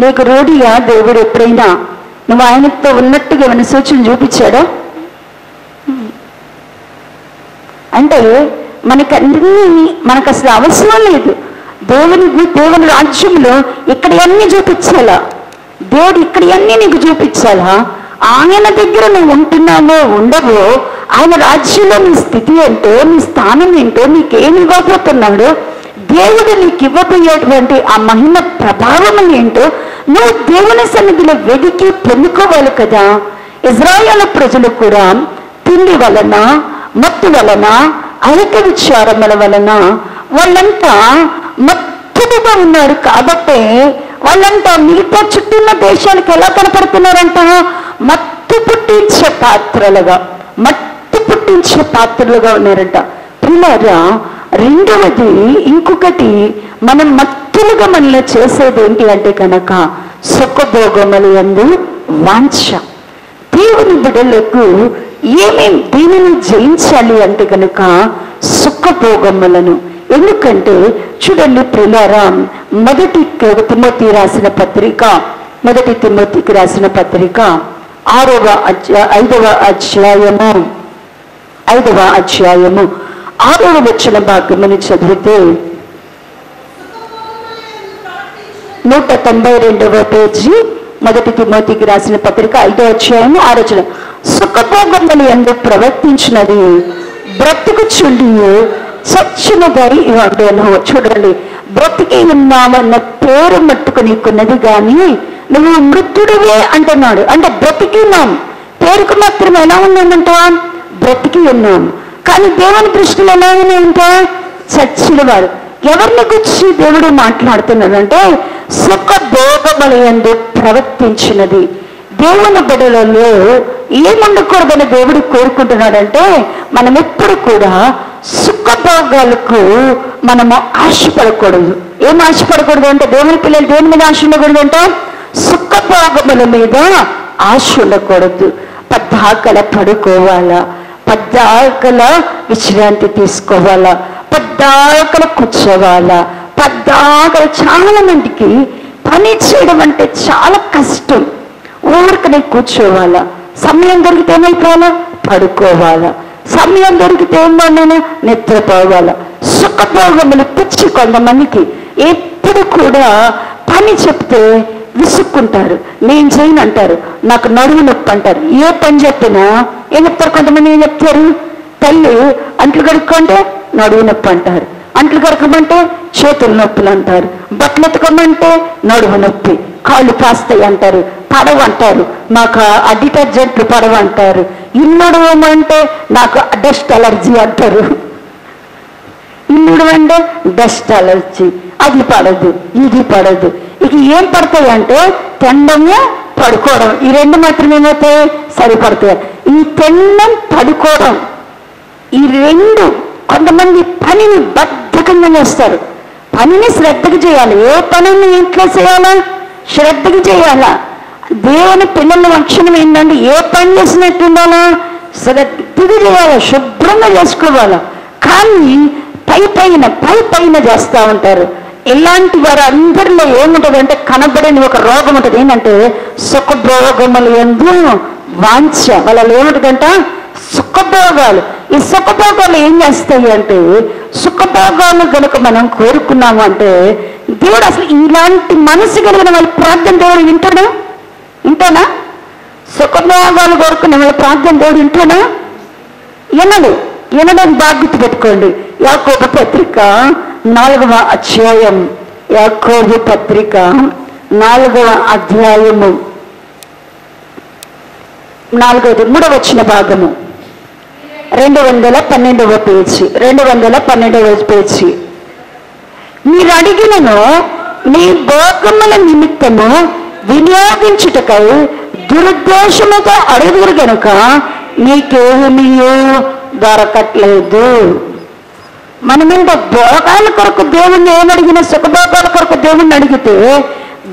Speaker 1: నీకు రూఢిగా దేవుడు ఎప్పుడైనా నువ్వు ఆయనతో ఉన్నట్టుగా ఏమైనా సూచన చూపించాడా? అంటే మనకు అసలు అవసరం లేదు. దేవుని రాజ్యంలో ఇక్కడ అన్నీ చూపించాలా, దేవుడు ఇక్కడ అన్నీ నీకు చూపించాలా. ఆయన దగ్గర నువ్వు ఉంటున్నావో ఉండవో, ఆయన రాజ్యంలో నీ స్థితి ఏంటో, నీ స్థానం ఏంటో, నీకేమి ఇవ్వబోతున్నాడో, దేవుడు నీకు ఇవ్వబోయేటువంటి ఆ మహిమ ప్రభావం ఏంటో నువ్వు దేవుని సన్నిధిలో వెదికి పొందుకోవాలి కదా. ఇజ్రాయేలు ప్రజలు కూడా తిండి వలన, మత్తు వలన, ఐక విచారముల వలన వాళ్ళంతా మత్తుగా ఉన్నారు. కాబట్టి వాళ్ళంతా మిగతా చుట్టూన్న దేశాలకు ఎలా కనపడుతున్నారంట? మత్తు పుట్టించే పాత్రలుగా ఉన్నారంట. పిల్లరా, రెండవది ఇంకొకటి మనం మత్తులుగా మనలో చేసేది ఏంటి అంటే కనుక సుఖభోగములు యందు వాంఛ. దేవుని బిడ్డలకు దీనిని జయించాలి అంటే కనుక సుఖభోగములను. ఎందుకంటే చూడండి ప్రియులారా, మొదటి తిమోతికి రాసిన పత్రిక 5వ అధ్యాయము 6వ వచన భాగముని చదివితే 192వ పేజీ, మొదటి తిమోతికి రాసిన పత్రిక 5వ అధ్యాయము 6వ వచనం. సుఖభోగములు యందు ప్రవర్తించినది బ్రతుకుచుండి చచ్చినదై ఉండేను. చూడండి, బ్రతికి ఉన్నామన్న పేరు మట్టుకు నీకున్నది కానీ నువ్వు మృతుడివే అంటున్నాడు. అంటే బ్రతికి ఉన్నాం, పేరుకు మాత్రం ఎలా ఉన్నామంట? బ్రతికి ఉన్నాం. కానీ దేవుని దృష్టిలో ఎలా ఉన్నాయంట? చచ్చిన వారు. ఎవరిని గురించి దేవుడు మాట్లాడుతున్నాడంటే సుఖభోగములు యందు ప్రవర్తించినది. దేవుని బిడ్డలలో ఏముండకూడదని దేవుడు కోరుకుంటున్నాడంటే మనం ఎప్పుడు కూడా సుఖభోగాలకు మనము ఆశపడకూడదు. ఏం ఆశపడకూడదు అంటే దేవుని పిల్లలు దేని మీద ఆశ ఉండకూడదు అంటే సుఖభోగముల మీద ఆశ ఉండకూడదు. పద్దాకల పడుకోవాలా, పద్దాకల విశ్రాంతి తీసుకోవాలా, పద్దాకల కూర్చోవాలా, పద్దాకల. చాలా మందికి పని చేయడం అంటే చాలా కష్టం. ఊరికనే కూర్చోవాలా, సమయం దొరికితే ఏమైపోవాలా? పడుకోవాలా, సమయం దొరికితే ఏమన్నా నిద్రపోవాలా. సుఖభోగములు పిచ్చి కొంతమందికి. ఎప్పుడు కూడా పని చెప్తే విసుక్కుంటారు, నేను చేయను అంటారు, నాకు నడుము నొప్పి అంటారు. ఏ పని చెప్పినా ఏం చెప్తారు? కొంతమంది ఏం చెప్తారు? తల్లి అంట్లు కడుక్కుంటే నడువు నొప్పి అంటారు, అంట్లు కడకమంటే చేతుల నొప్పులు అంటారు, బట్టలు ఎత్తుకోమంటే నడుము నొప్పి, కాళ్ళు కాస్తాయి అంటారు, పడవ అంటారు, మాకు ఆ డిటర్జెంట్లు పడవ అంటారు. ఇల్లుడు అంటే నాకు డస్ట్ అలర్జీ అంటారు. ఇల్లుడు అంటే డస్ట్ అలర్జీ, అది పడదు ఇది పడదు. ఇక ఏం పడతాయి అంటే తినడము పడుకోవడం, ఈ రెండు మాత్రం ఏమవుతాయి సరిపడతాయి. ఈ తినడం పడుకోవడం ఈ రెండు. కొంతమంది పనిని బద్ధకంగా చేస్తారు, పనిని శ్రద్ధగా చేయాలి. ఏ పనిని ఇంట్లో చేయాలా శ్రద్ధగా చేయాలా. దేవుని పిల్లల లక్షణం ఏంటంటే ఏ పని చేసినట్టు ఉండాలా శ్రద్ధగా చేయాలా, శుభ్రంగా చేసుకోవాలా. కానీ పై పైన చేస్తూ ఉంటారు. ఇలాంటి వారు అందరిలో ఏముంటుంది అంటే కనబడని ఒక రోగం ఉంటుంది. ఏంటంటే సుఖభోగములు యందు వాంఛ. వాళ్ళలో ఏముంటుందంట సుఖభోగాలు. ఈ సుఖభోగాలు ఏం చేస్తాయి అంటే సుఖభోగాలు కనుక మనం కోరుకున్నాము అంటే దేవుడు అసలు ఇలాంటి మనసు కలిగిన వాళ్ళ ప్రార్థన దేవుడు వింటానా? సుఖభోగాలు కోరుకున్న వాళ్ళ ప్రార్థన దేవుడు వింటానా? వినడానికి బాగా గుర్తుపెట్టుకోండి. యాకోబు పత్రిక 4వ అధ్యాయం, యాకోబు పత్రిక 4వ అధ్యాయము 3వ వచన భాగము 212వ పేజీ 212వ పేజీ. మీరు అడిగినను మీ భోగముల నిమిత్తము వినియోగించుటకై దురుద్దేశముతో అడుగురు గనుక మీకేమీ దొరకట్లేదు. మనమేంటో భోగాల కొరకు దేవుణ్ణి ఏమడిగినా, సుఖభోగాల కొరకు దేవుణ్ణి అడిగితే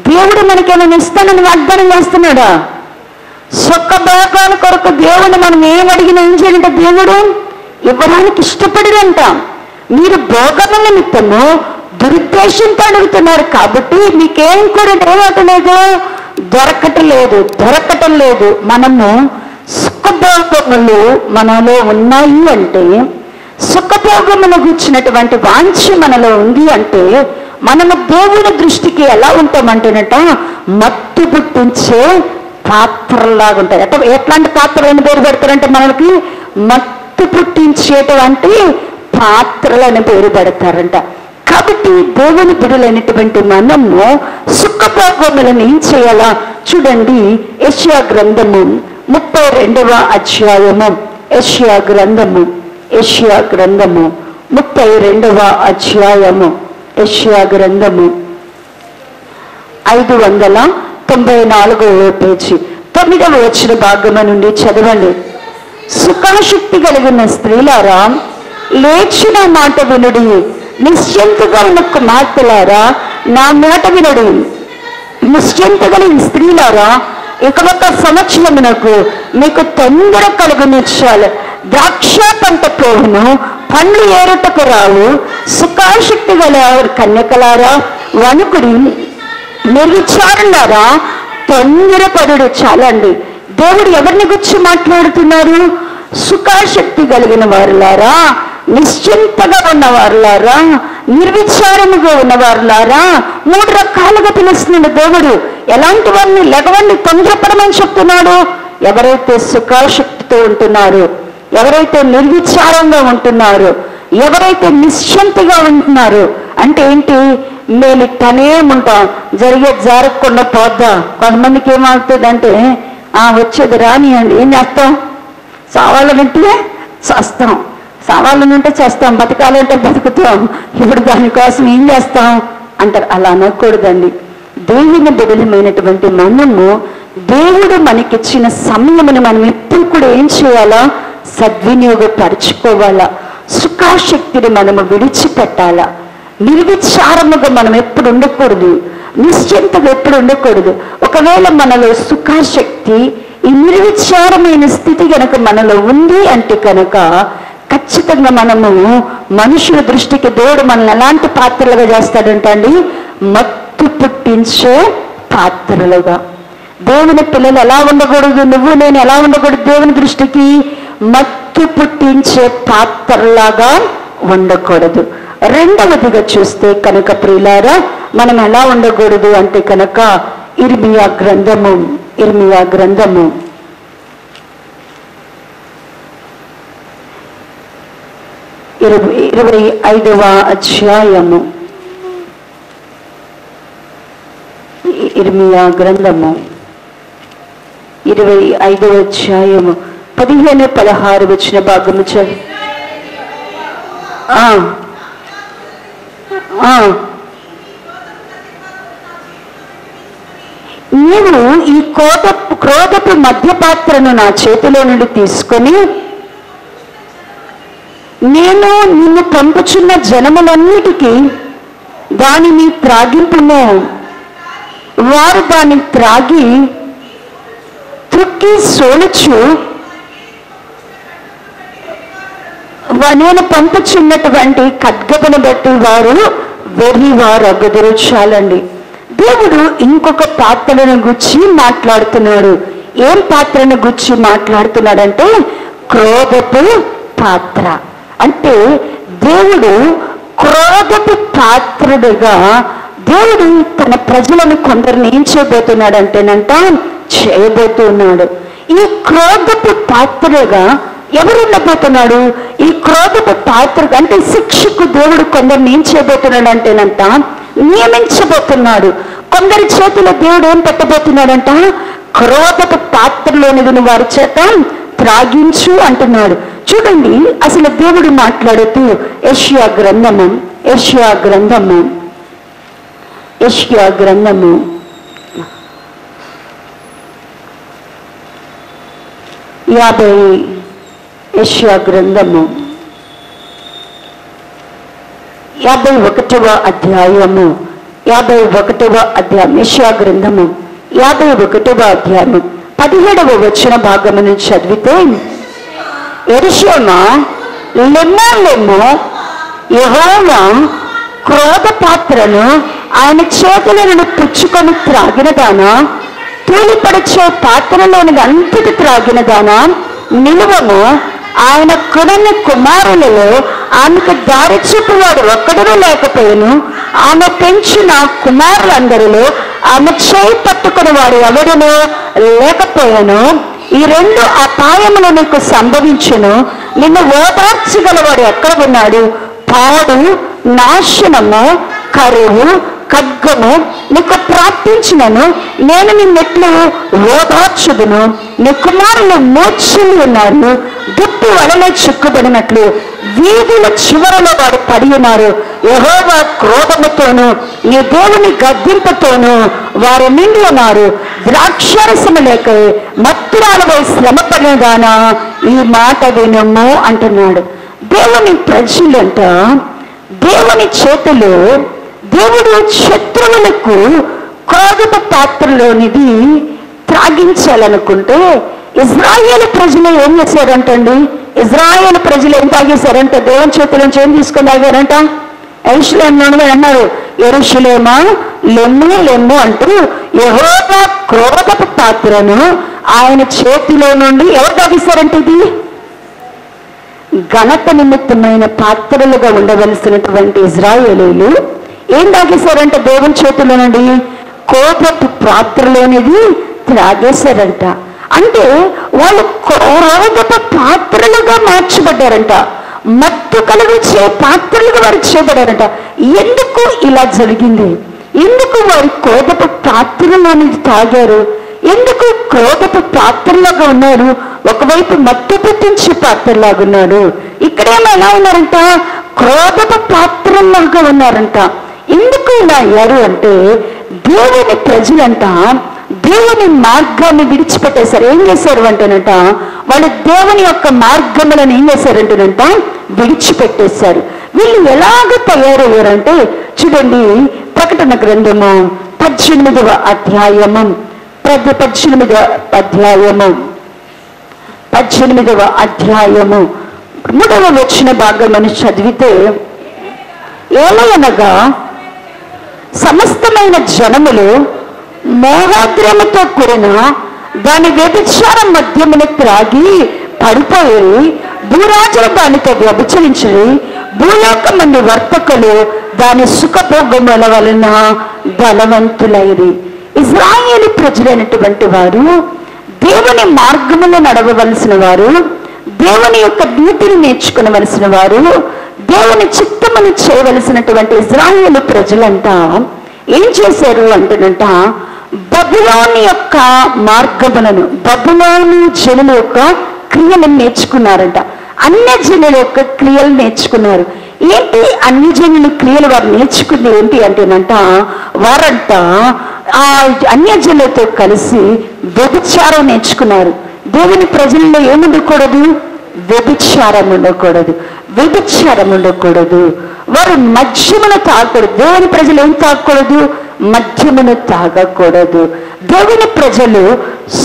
Speaker 1: దేవుడు మనకేమైనా ఇస్తానని వాగ్దానం చేస్తున్నాడా? సుఖభోగాల కొరకు దేవుడు మనం ఏమడిగినా ఏం చేయాలంటే దేవుడు ఇవ్వడానికి ఇష్టపడినంట. మీరు భోగముల నిమిత్తము దురుద్దేశంతో అడుగుతున్నారు కాబట్టి మీకేం కూడా ఏమవుతలేదు, దొరకటం లేదు. మనము సుఖభోగములు మనలో ఉన్నాయి అంటే, సుఖభోగములు కూర్చున్నటువంటి వాంఛ మనలో ఉంది అంటే మనము దేవుని దృష్టికి ఎలా ఉంటామంటేనట మత్తు పుట్టించే పాత్రలాగా ఉంటాయి. ఎట్లాంటి పాత్రలను పేరు పెడతారంటే మనకి మత్తు పుట్టించేటువంటి పాత్రలను పేరు పెడతారంట. కాబట్టి దేవుని బిడ్డలైనటువంటి మనము సుఖభోగములను ఏం చేయాలా చూడండి. యెషయా గ్రంథము 32వ అధ్యాయము, యెషయా గ్రంథము 32వ అధ్యాయము, యెషయా గ్రంథము 594వ పేజీ 9వ వచన భాగము నుండి చదవండి. సుఖాశక్తి కలిగిన స్త్రీలారా లేచిన మాట వినుడి, నిశ్చింతగా ఉన్న కుమార్తెలారా నా మాట వినుడి. నిశ్చింత కలిగిన స్త్రీలారా ఇక 1 సంవత్సరమునకు మీకు తొందర కలుగునిచ్చాలి. ద్రాక్ష పంట పోవును, పండ్లు ఏరుటకు రావు. సుఖాశక్తి గల కన్యకలారా వణుకుడి, నిర్విచారులారా తొందరపడుడు. చాలండి. దేవుడు ఎవరిని గురించి మాట్లాడుతున్నారు? సుఖాశక్తి కలిగిన వారులారా, నిశ్చింతగా ఉన్నవారులారా, నిర్విచారముగా ఉన్నవారులారా. 3 రకాలుగా పిలుస్తున్నాడు దేవుడు. ఎలాంటి వారిని? లెగవండి, తొందరపడమని చెప్తున్నాడు. ఎవరైతే సుఖాశక్తితో ఉంటున్నారో, ఎవరైతే నిర్విచారంగా ఉంటున్నారో, ఎవరైతే నిశ్చింతగా ఉంటున్నారో అంటే ఏంటి? మేము ఇట్టనే ఉంటాం, జరగకుండా పోద్దా. కొంతమందికి ఏమవుతుందంటే వచ్చేది రానియండి, ఏం చేస్తాం? సావాలనంటే చేస్తాం, సావాలనంటే చేస్తాం, బతకాలంటే బతుకుతాం. ఇప్పుడు దానికోసం ఏం చేస్తాం అంటారు. అలా అనకూడదండి. దేవుని బిడ్డలమైనటువంటి మనము దేవుడు మనకిచ్చిన సమయమును మనం ఎప్పుడు కూడా ఏం చేయాలా? సద్వినియోగపరచుకోవాలా. సుఖాశక్తిని మనము విడిచిపెట్టాలా. నిర్విచారముగా మనం ఎప్పుడు ఉండకూడదు, నిశ్చింతగా ఎప్పుడు ఉండకూడదు. ఒకవేళ మనలో సుఖాశక్తి, ఈ నిర్విచారమైన స్థితి కనుక మనలో ఉంది అంటే కనుక ఖచ్చితంగా మనము మనుషుల దృష్టికి దేవుడు మనల్ని ఎలాంటి పాత్రలుగా చేస్తాడంటండి? మత్తు పుట్టించే పాత్రలుగా. దేవుని పిల్లలు ఎలా ఉండకూడదు? నువ్వు నేను ఎలా ఉండకూడదు? దేవుని దృష్టికి మత్తు పుట్టించే పాత్రలాగా ఉండకూడదు. రెండవదిగా చూస్తే కనుక ప్రియులారా మనం ఎలా ఉండకూడదు అంటే కనుక ఇర్మియా గ్రంథము 25వ అధ్యాయము ఇర్మియా గ్రంథము 25వ అధ్యాయము 15-16 వచ్చిన భాగము చదివి. నీవు ఈ క్రోధపు మధ్యపాత్రను నా చేతిలో నుండి తీసుకొని నేను నిన్ను పంపుచున్న జనములన్నిటికీ దానిని త్రాగింపును. వారు దాన్ని త్రాగి త్రుక్కి సోలుచు నేను పంపుచున్నటువంటి ఖడ్గమును బట్టి వారు వెర్రివారు అగదురు. చాలండి. దేవుడు ఇంకొక పాత్రను గుచ్చి మాట్లాడుతున్నాడు. ఏం పాత్రను గుచ్చి మాట్లాడుతున్నాడంటే క్రోధపు పాత్ర. అంటే దేవుడు క్రోధపు పాత్రుడుగా దేవుడు తన ప్రజలను కొందరిని ఏం చేయబోతున్నాడంటేనంట చేయబోతున్నాడు. ఈ క్రోధపు పాత్రగా ఎవరు ఉండబోతున్నాడు? ఈ క్రోధపు పాత్ర అంటే శిక్షకు దేవుడు కొందరిని ఏం చేయబోతున్నాడు అంటేనంట నియమించబోతున్నాడు. కొందరి చేతిలో దేవుడు ఏం పెట్టబోతున్నాడంట? క్రోధపు పాత్రలోనిది వారి చేత త్రాగించు అంటున్నాడు. చూడండి, అసలు దేవుడు మాట్లాడుతూ యెషయా గ్రంథము 51వ అధ్యాయము యెషయా గ్రంథము 51వ అధ్యాయము 17వ వచన భాగము నుంచి చదివితే, యెరూషలేమా లెమ్మో లెమ్మో, యెహోవా క్రోధ పాత్రను ఆయన చేతుల నుండి పుచ్చుకొని త్రాగినదానా, తూలిపడిచే పాత్రలోని అంతటి త్రాగినదానా, నిలువము. ఆయన కొనని కుమారులలో ఆమెకు దారి చూపువాడు ఒక్కడూ లేకపోయాను. ఆమె పెంచిన కుమారులందరిలో ఆమె చేయి పట్టుకుని వాడు ఎవడునూ లేకపోయాను. ఈ 2 అపాయములు నీకు సంభవించును. నిన్ను ఓదార్చగలవాడు ఎక్కడ ఉన్నాడు? పాడు, నాశనము, కరువు, ఖడ్గము నీకు ప్రాప్తించినను నేను నిన్నెట్లు ఓదార్చుదును. నీ కుమారులు మూర్ఛలు ఉన్నారు, దుప్పి వలన చిక్కుబడినట్లు వీధుల చివరలో వారు పడి ఉన్నారు. యెహోవా క్రోధముతోను నీ దేవుని గద్దింపుతోను వారు నిండి ఉన్నారు. ద్రాక్షారసము లేక మత్తురాలపై శ్రమ పడినదానా ఈ మాట వినుము అంటున్నాడు. దేవుని ప్రజలంట దేవుని చేతిలో దేవుడు శత్రువులకు క్రోధపు పాత్రలోనిది త్రాగించాలనుకుంటే ఇజ్రాయేలు ప్రజలు ఏం చేశారంటండి? ఇజ్రాయేలు ప్రజలు ఏం తాగేశారంట? దేవుని చేతుల నుంచి ఏం తీసుకొని తాగారంట? యెరూషలేములోనే అన్నారు, యెరూషలేమా లెమ్ము లెమ్ము అంటూ యెహోవా క్రోధపు పాత్రను ఆయన చేతిలో నుండి ఎవరు తాగేశారంటే ఇది ఘనత నిమిత్తమైన పాత్రలుగా ఉండవలసినటువంటి ఇజ్రాయేలీలు ఏం తాగేశారంట? దేవుని చేతుల నుండి కోపపు పాత్రలోనిది త్రాగేశారంట. అంటే వాళ్ళు క్రోధపు పాత్రలుగా మార్చబడ్డారంట. మత్తు కలిగించే పాత్రలుగా వారు చేయబడారంట. ఎందుకు ఇలా జరిగింది? ఎందుకు వారు క్రోధపు పాత్రలోనిది తాగారు? ఎందుకు క్రోధపు పాత్రలాగా ఉన్నారు? ఒకవైపు మత్తు పుట్టించే పాత్రలాగా ఉన్నారు, ఇక్కడేమో ఎలా ఉన్నారంట? క్రోధపు పాత్రలాగా ఉన్నారంట. ఎందుకు ఇలా అయ్యారు అంటే దేవుని ప్రజలంట దేవుని మార్గాన్ని విడిచిపెట్టేశారు. ఏం చేశారు అంటేనంట వాళ్ళు దేవుని యొక్క మార్గములను ఏం చేశారంటేనంట విడిచిపెట్టేశారు. వీళ్ళు ఎలాగ తయారయ్యారంటే చూడండి, ప్రకటన గ్రంథము 18వ అధ్యాయము 3వ వచన భాగమును చదివితే, ఏలయనగా సమస్తమైన జనములు మోహాద్రముతో కూడిన దాని వ్యభిచార మద్యమును త్రాగి పడిపోయి భూరాజులు దానితో వ్యభిచరించి భూలోకమంది వర్తకులు దాని సుఖభోగముల వలన బలవంతులైరి. ఇజ్రాయేలు ప్రజలైనటువంటి వారు దేవుని మార్గములో నడవవలసిన వారు, దేవుని యొక్క నీతిని నేర్చుకునవలసిన వారు, దేవుని చిత్తమును చేయవలసినటువంటి ఇజ్రాయేలు ప్రజలంతా ఏం చేశారు అంటేనంట బబులోను యొక్క మార్గములను, బబులోను జనుల యొక్క క్రియలను నేర్చుకున్నారంట. అన్య జనుల యొక్క క్రియలు నేర్చుకున్నారు. ఏంటి అన్ని జనుల క్రియలు వారు నేర్చుకుంది ఏంటి అంటేనంట, వారంట ఆ అన్య జనులతో కలిసి వ్యభిచారం నేర్చుకున్నారు. దేవుని ప్రజల్లో ఏముండకూడదు? వ్యభిచారం ఉండకూడదు, వ్యభిచారం ఉండకూడదు. వారు మద్యమును తాగకూడదు. దేవుని ప్రజలు ఏం తాగకూడదు? మద్యమును తాగకూడదు. దేవుని ప్రజలు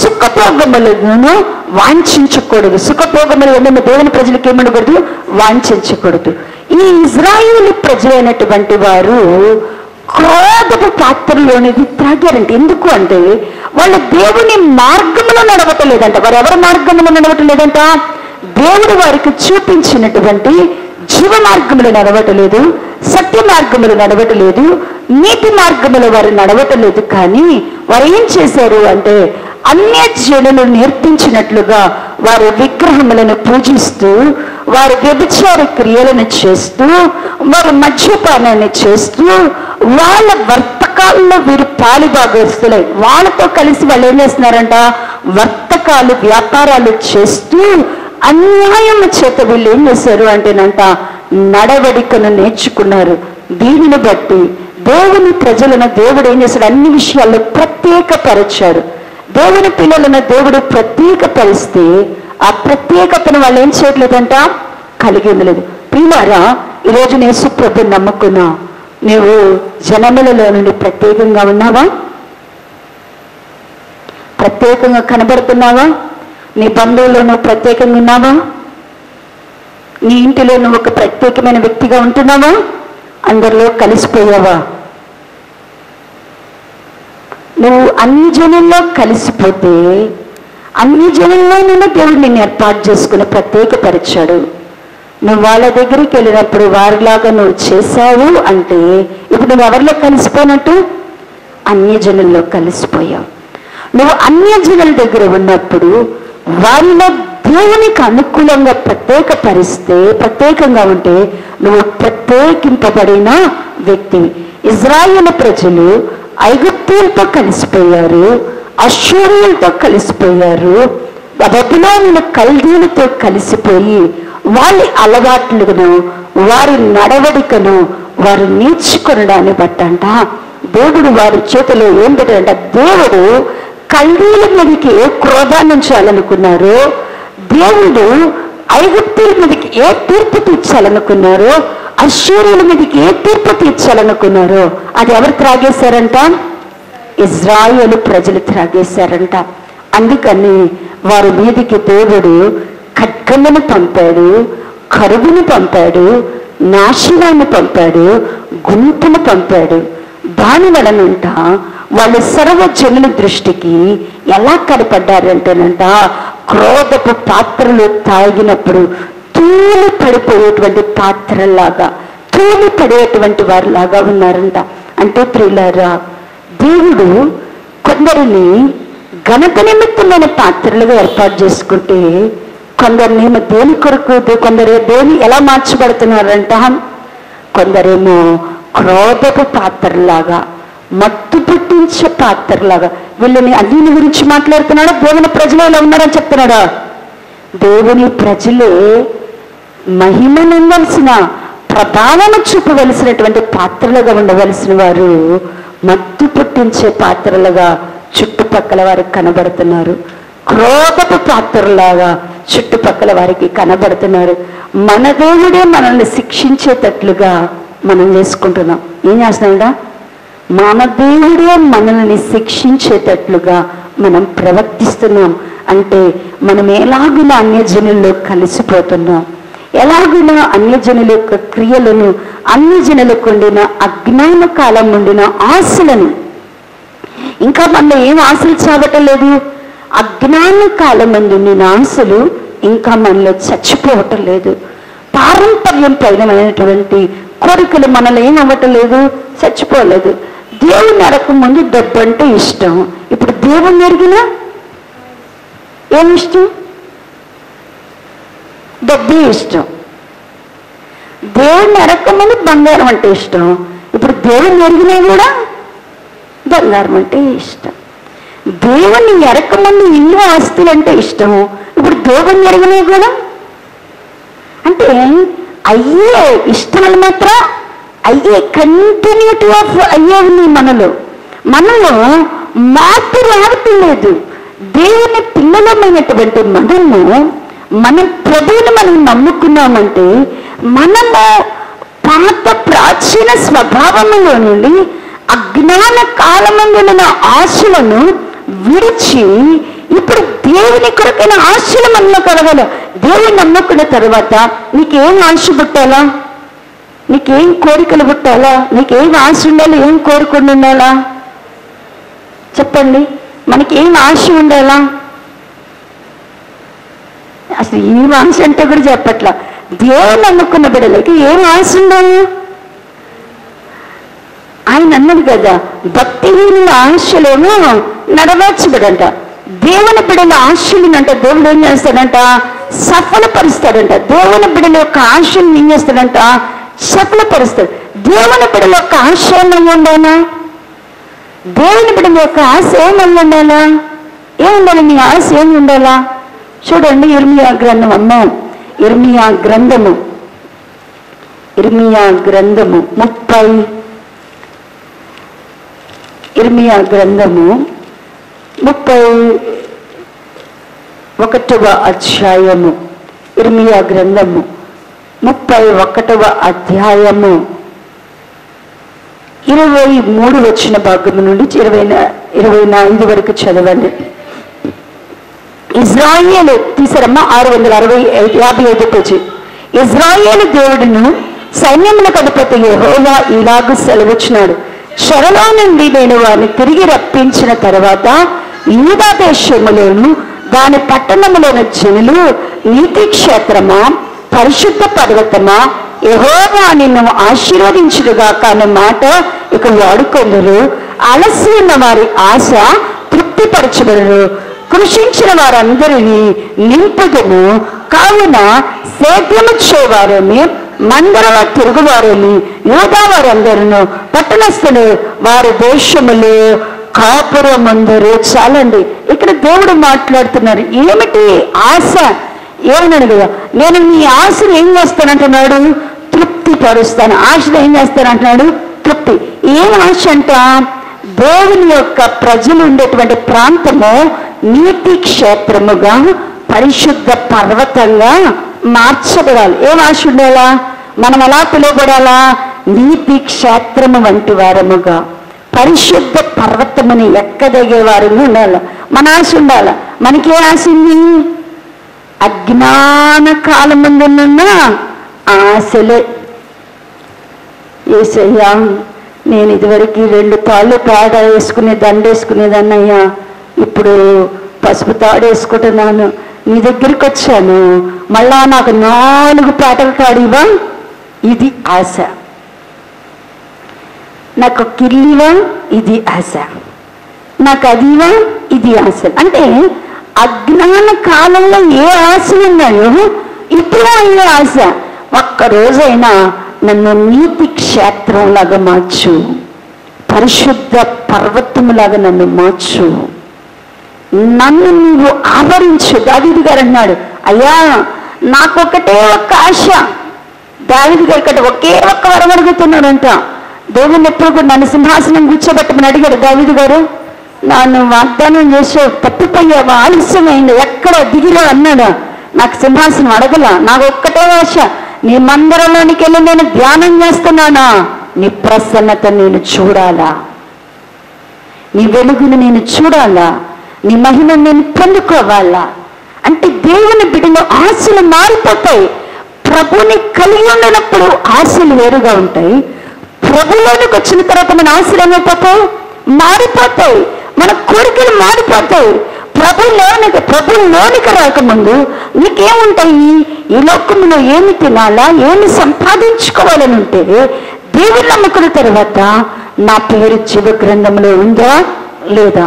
Speaker 1: సుఖభోగములను వాంఛించకూడదు. సుఖభోగములు ఏమన్నా దేవుని ప్రజలకు ఏముండకూడదు? వాంఛించకూడదు. ఈ ఇజ్రాయేలు ప్రజలైనటువంటి వారు క్రోధపు పాత్రలోనిది త్రాగారంటే. ఎందుకు అంటే వాళ్ళు దేవుని మార్గంలో నడవటలేదంట. వారు ఎవరి మార్గంలో నడవటలేదంట? దేవుడు వారికి చూపించినటువంటి జీవ మార్గములు నడవటలేదు, సత్య మార్గములు నడవటలేదు, నీతి మార్గములు వారు నడవటలేదు. కానీ వారు ఏం చేశారు అంటే అన్య జనులు నేర్పించినట్లుగా వారు విగ్రహములను పూజిస్తూ, వారు వ్యభిచార క్రియలను చేస్తూ, వారు మద్యపానాన్ని చేస్తూ, వాళ్ళ వర్తకాల్లో వీరు పాలుభాగస్తులై వాళ్ళతో కలిసి వాళ్ళు ఏం చేస్తున్నారంట? వర్తకాలు, వ్యాపారాలు చేస్తూ అన్యాయం చేత వీళ్ళు ఏం చేశారు అంటేనంట నడవడికను నేర్చుకున్నారు. దీనిని బట్టి దేవుని ప్రజలను దేవుడు ఏం చేశాడు? అన్ని విషయాల్లో ప్రత్యేకపరిచాడు. దేవుని పిల్లలను దేవుడు ప్రత్యేకపరిస్తే ఆ ప్రత్యేకతను వాళ్ళు ఏం చేయట్లేదంట? కలిగి ఉండలేదు. ప్రియులారా, ఈరోజు యేసు ప్రభువుని నమ్ముకున్నా, నీవు జనములలో నుండి ప్రత్యేకంగా ఉన్నావా? ప్రత్యేకంగా కనబడుతున్నావా? నీ బంధువుల్లో నువ్వు ప్రత్యేకంగా ఉన్నావా? నీ ఇంటిలో నువ్వు ఒక ప్రత్యేకమైన వ్యక్తిగా ఉంటున్నావా? అందరిలో కలిసిపోయావా? నువ్వు అన్ని జనుల్లో కలిసిపోతే అన్ని జనుల్లో నుండి దేవుడు నిన్ను ఏర్పాటు చేసుకుని ప్రత్యేకపరిచాడు. నువ్వు వాళ్ళ దగ్గరికి వెళ్ళినప్పుడు వారిలాగా నువ్వు చేశావు అంటే ఇప్పుడు నువ్వు ఎవరిలో కలిసిపోయినట్టు? అన్య జనుల్లో కలిసిపోయావు. నువ్వు అన్య జనుల దగ్గర ఉన్నప్పుడు వారిలో దేవునికి అనుకూలంగా ప్రత్యేకంగా ఉంటే నువ్వు ప్రత్యేకింపబడిన వ్యక్తి. ఇజ్రాయేలు ప్రజలు ఐగుప్తీయులతో కలిసిపోయారు, అష్షూరీయులతో కలిసిపోయారు, బబులోనుల కల్దీయులతో కలిసిపోయి వాళ్ళ అలవాట్లను, వారి నడవడికను వారు నేర్చుకునడాన్ని బట్టంట దేవుడు వారి చేతిలో ఏం పెట్టాడంట? దేవుడు కల్దీయుల మీదకి ఏ క్రోధాన్ని ఉంచాలనుకున్నారో, దేవుడు ఐగుప్తీయుల మీదకి ఏ తీర్పు తీర్చాలనుకున్నారో, అష్షూరీయుల మీదకి ఏ తీర్పు తీర్చాలనుకున్నారో అది ఎవరు త్రాగేశారంట? ఇజ్రాయేలు ప్రజలు త్రాగేశారంట. అందుకని వారి మీదకి దేవుడు ఖడ్గమును పంపాడు, కరువును పంపాడు, నాశనాన్ని పంపాడు, గుంపును పంపాడు. దాని వలనంట వాళ్ళు సర్వజనుల దృష్టికి ఎలా కనపడ్డారంటేనంట క్రోధపు పాత్రలు తాగినప్పుడు తూలి పడిపోయేటువంటి పాత్రలాగా, తూలి పడేటువంటి వారిలాగా ఉన్నారంట. అంటే ప్రియులారా, దేవుడు కొందరిని ఘనత నిమిత్తమైన పాత్రలుగా ఏర్పాటు చేసుకుంటే కొందరినేమో దేని కొరకు, కొందరు దేని ఎలా మార్చబడుతున్నారంట? కొందరేమో క్రోధపు పాత్రలాగా, మత్తు పుట్టించే పాత్రలాగా. వీళ్ళని అన్నిని గురించి మాట్లాడుతున్నాడా? దేవుని ప్రజలు ఎలా ఉన్నారని చెప్తున్నాడా? దేవుని ప్రజలే మహిమనుండాల్సిన, ప్రభావం చూపవలసినటువంటి పాత్రలుగా ఉండవలసిన వారు మత్తు పుట్టించే పాత్రలుగా చుట్టుపక్కల వారికి కనబడుతున్నారు. క్రోధపు పాత్రలాగా చుట్టుపక్కల వారికి కనబడుతున్నారు. మన దేవుడే మనల్ని శిక్షించేటట్లుగా మనం చేసుకుంటున్నాం. ఏం చేస్తున్నాడా? మన దేవుడే మనల్ని శిక్షించేటట్లుగా మనం ప్రవర్తిస్తున్నాం. అంటే మనం ఎలాగున అన్యజనుల్లో కలిసిపోతున్నాం, ఎలాగున అన్యజనుల యొక్క క్రియలను, అన్యజనులకు ఉండిన అజ్ఞాన కాలం ఉండిన ఆశలను, ఇంకా మనలో ఏం ఆశలు చావటం లేదు. అజ్ఞాన కాలం ఉండిన ఆశలు ఇంకా మనలో చచ్చిపోవటం లేదు. పారంపర్యం పైనటువంటి కోరికలు మనలో ఏం అవ్వటం లేదు, చచ్చిపోలేదు. దేవుని అడగక ముందు డబ్బు అంటే ఇష్టం, ఇప్పుడు దేవుని ఎరిగినా ఏమి ఇష్టం? డబ్బే ఇష్టం. దేవుని అడగక ముందు బంగారం అంటే ఇష్టం, ఇప్పుడు దేవుని ఎరిగినా కూడా బంగారం అంటే ఇష్టం. దేవుణ్ణి ఎరకముందు ఇల్లు ఆస్తులు అంటే ఇష్టము, ఇప్పుడు దేవుణ్ణి ఎరగనే కూడా అంటే అయ్యే ఇష్టములు మాత్రం అయ్యే కంటిన్యూటీ ఆఫ్ అయ్యే ఉంది మనలో మార్పు రావట్లేదు. దేవుని పిల్లలమైనటువంటి మన ప్రభువుని మనం నమ్ముకున్నామంటే మనము పాత ప్రాచీన స్వభావంలో నుండి అజ్ఞాన కాలమందున ఆశలను విడిచి ఇప్పుడు దేవుని కొరకైన ఆశలు మనలో కలగాలి. దేవుని నమ్ముకున్న తర్వాత నీకేం ఆశ పుట్టాలా, నీకేం కోరికలు పుట్టాలా, నీకేం ఆశ ఉండాలి, ఏం కోరుకుని ఉండాలా చెప్పండి. మనకి ఏం ఆశ ఉండాలా? అసలు ఏం ఆశ అంటే కూడా చెప్పట్లా. దేవుని నమ్ముకున్న బిడ్డలకి ఏం ఆశ ఉండాలి? ఆయన అన్నది కదా, భక్తిహీనుల ఆశలేమో నెరవేర్చబడంట, దేవుని బిడ్డల ఆశలునంట దేవుడు ఏం చేస్తాడంట, సఫలపరుస్తాడంట. దేవుని బిడ్డల యొక్క ఆశలు ఏం చేస్తాడంట, సఫలపరుస్తాడు. దేవుని బిడ్డల యొక్క ఆశ ఏమై ఉండాలా? దేవుని బిడ్డల యొక్క ఆశ ఏమై ఉండాలా? ఏముండాలి? నీ ఆశ ఏమి ఉండాలా? చూడండి, ఇర్మియా గ్రంథం ఇర్మియా గ్రంథము 31వ అధ్యాయము, ఇర్మియా గ్రంథము 31వ అధ్యాయము 23 వచ్చిన భాగము నుండి 25 వరకు చదవండి. ఇజ్రాయేలు తీసారమ్మా 655 పేజీ. ఇజ్రాయేలు దేవుడును సైన్యములకు అధిపతి యెహోవా ఇలాగు సెలవిచ్చినాడు, చెరలో నుండి నేను వారిని తిరిగి రప్పించిన తర్వాత యూదా దేశములోను దాని పట్టణములోని జనులు నీతి క్షేత్రమా, పరిశుద్ధ పర్వతమా, యెహోవా నిన్ను ఆశీర్వదించుడుగాక అనే మాట ఇక వాడుకొందురు. అలసి ఉన్న వారి ఆశ తృప్తిపరచబడరు, కృషించిన వారందరినీ నింపుదును. కావున సేద్యము చేయవారేమి, మందరలో తిరుగువారేమి, యూదా వారందరూ పట్టణస్థులు వారి దేశములు కాపురమందరూ. చాలండి, ఇక్కడ దేవుడు మాట్లాడుతున్నారు. ఏమిటి ఆశ? ఏమన్నాడు కదా, నేను నీ ఆశను ఏం చేస్తానంటున్నాడు, తృప్తి పరుస్తాను. ఆశను ఏం చేస్తానంటున్నాడు, తృప్తి. ఏం ఆశ అంట? దేవుని యొక్క ప్రజలు ఉండేటువంటి ప్రాంతము నీతి క్షేత్రముగా, పరిశుద్ధ పర్వతంగా మార్చబడాలి. ఏం ఆశ ఉండాలా? మనం ఎలా పిలువబడాలా? నీతి క్షేత్రము వంటి వారముగా, పరిశుద్ధ పర్వతముని ఎక్కదగే వారిని ఉండాలి. మన ఆశ ఉండాలి. మనకే ఆశ ఉంది? అజ్ఞాన కాలమందున్న ఆశలే. యేసయ్యా, నేను ఇదివరకు 2 తాళ్ళు పేడ వేసుకునే దండేసుకునేదాన్నయ్యా, ఇప్పుడు పసుపు తాడు వేసుకుంటున్నాను. నీ దగ్గరికి వచ్చాను, మళ్ళా నాకు 4 పేటల తాడివా? ఇది ఆశ. నాకు కిల్లివా? ఇది ఆశ. నాకు అదివా? ఇది ఆశ. అంటే అజ్ఞాన కాలంలో ఏ ఆశలు ఉన్నాయో ఇప్పుడు అయ్యే ఆశ. ఒక్కరోజైనా నన్ను నీతి క్షేత్రంలాగా మార్చు, పరిశుద్ధ పర్వతములాగా నన్ను మార్చు, నన్ను నీవు ఆవరించు. దావీదు గారు అన్నాడు, అయ్యా నాకొకటే ఒక్క ఆశ. దావీదు గారి కంటే ఒకే ఒక్క వరం అడుగుతున్నాడంట. దేవుని ఎప్పుడు కూడా నన్ను సింహాసనం కూర్చోబెట్టమని అడిగాడు దావీదు గారు. నన్ను వాగ్దానం చేసావు, తప్పిపోయావా, ఆలస్యమైంది, ఎక్కడ దిగిరా అన్నాడు. నాకు సింహాసనం అడగలా, నాకు ఒక్కటే ఆశ, నీ మందిరంలోనికి వెళ్ళి నేను ధ్యానం చేస్తున్నానా, నీ ప్రసన్నత నేను చూడాలా, నీ వెలుగును నేను చూడాలా, నీ మహిమను నేను పొందుకోవాలా. అంటే దేవుని బిడ్డలో ఆశలు మారిపోతాయి. ప్రభుని కలిగి ఉండనప్పుడు ఆశలు వేరుగా ఉంటాయి. ప్రభులోనికి వచ్చిన తర్వాత మన ఆశలు ఏమైపోతాయి? మారిపోతాయి. మన కోరికలు మారిపోతాయి. ప్రభులోనికి రాకముందు నీకేముంటాయి? ఈ లోకంలో ఏమి తినాలా, ఏమి సంపాదించుకోవాలని ఉంటే దేవుని నమ్ముకున్న తర్వాత నా పేరు జీవ గ్రంథంలో ఉందా లేదా,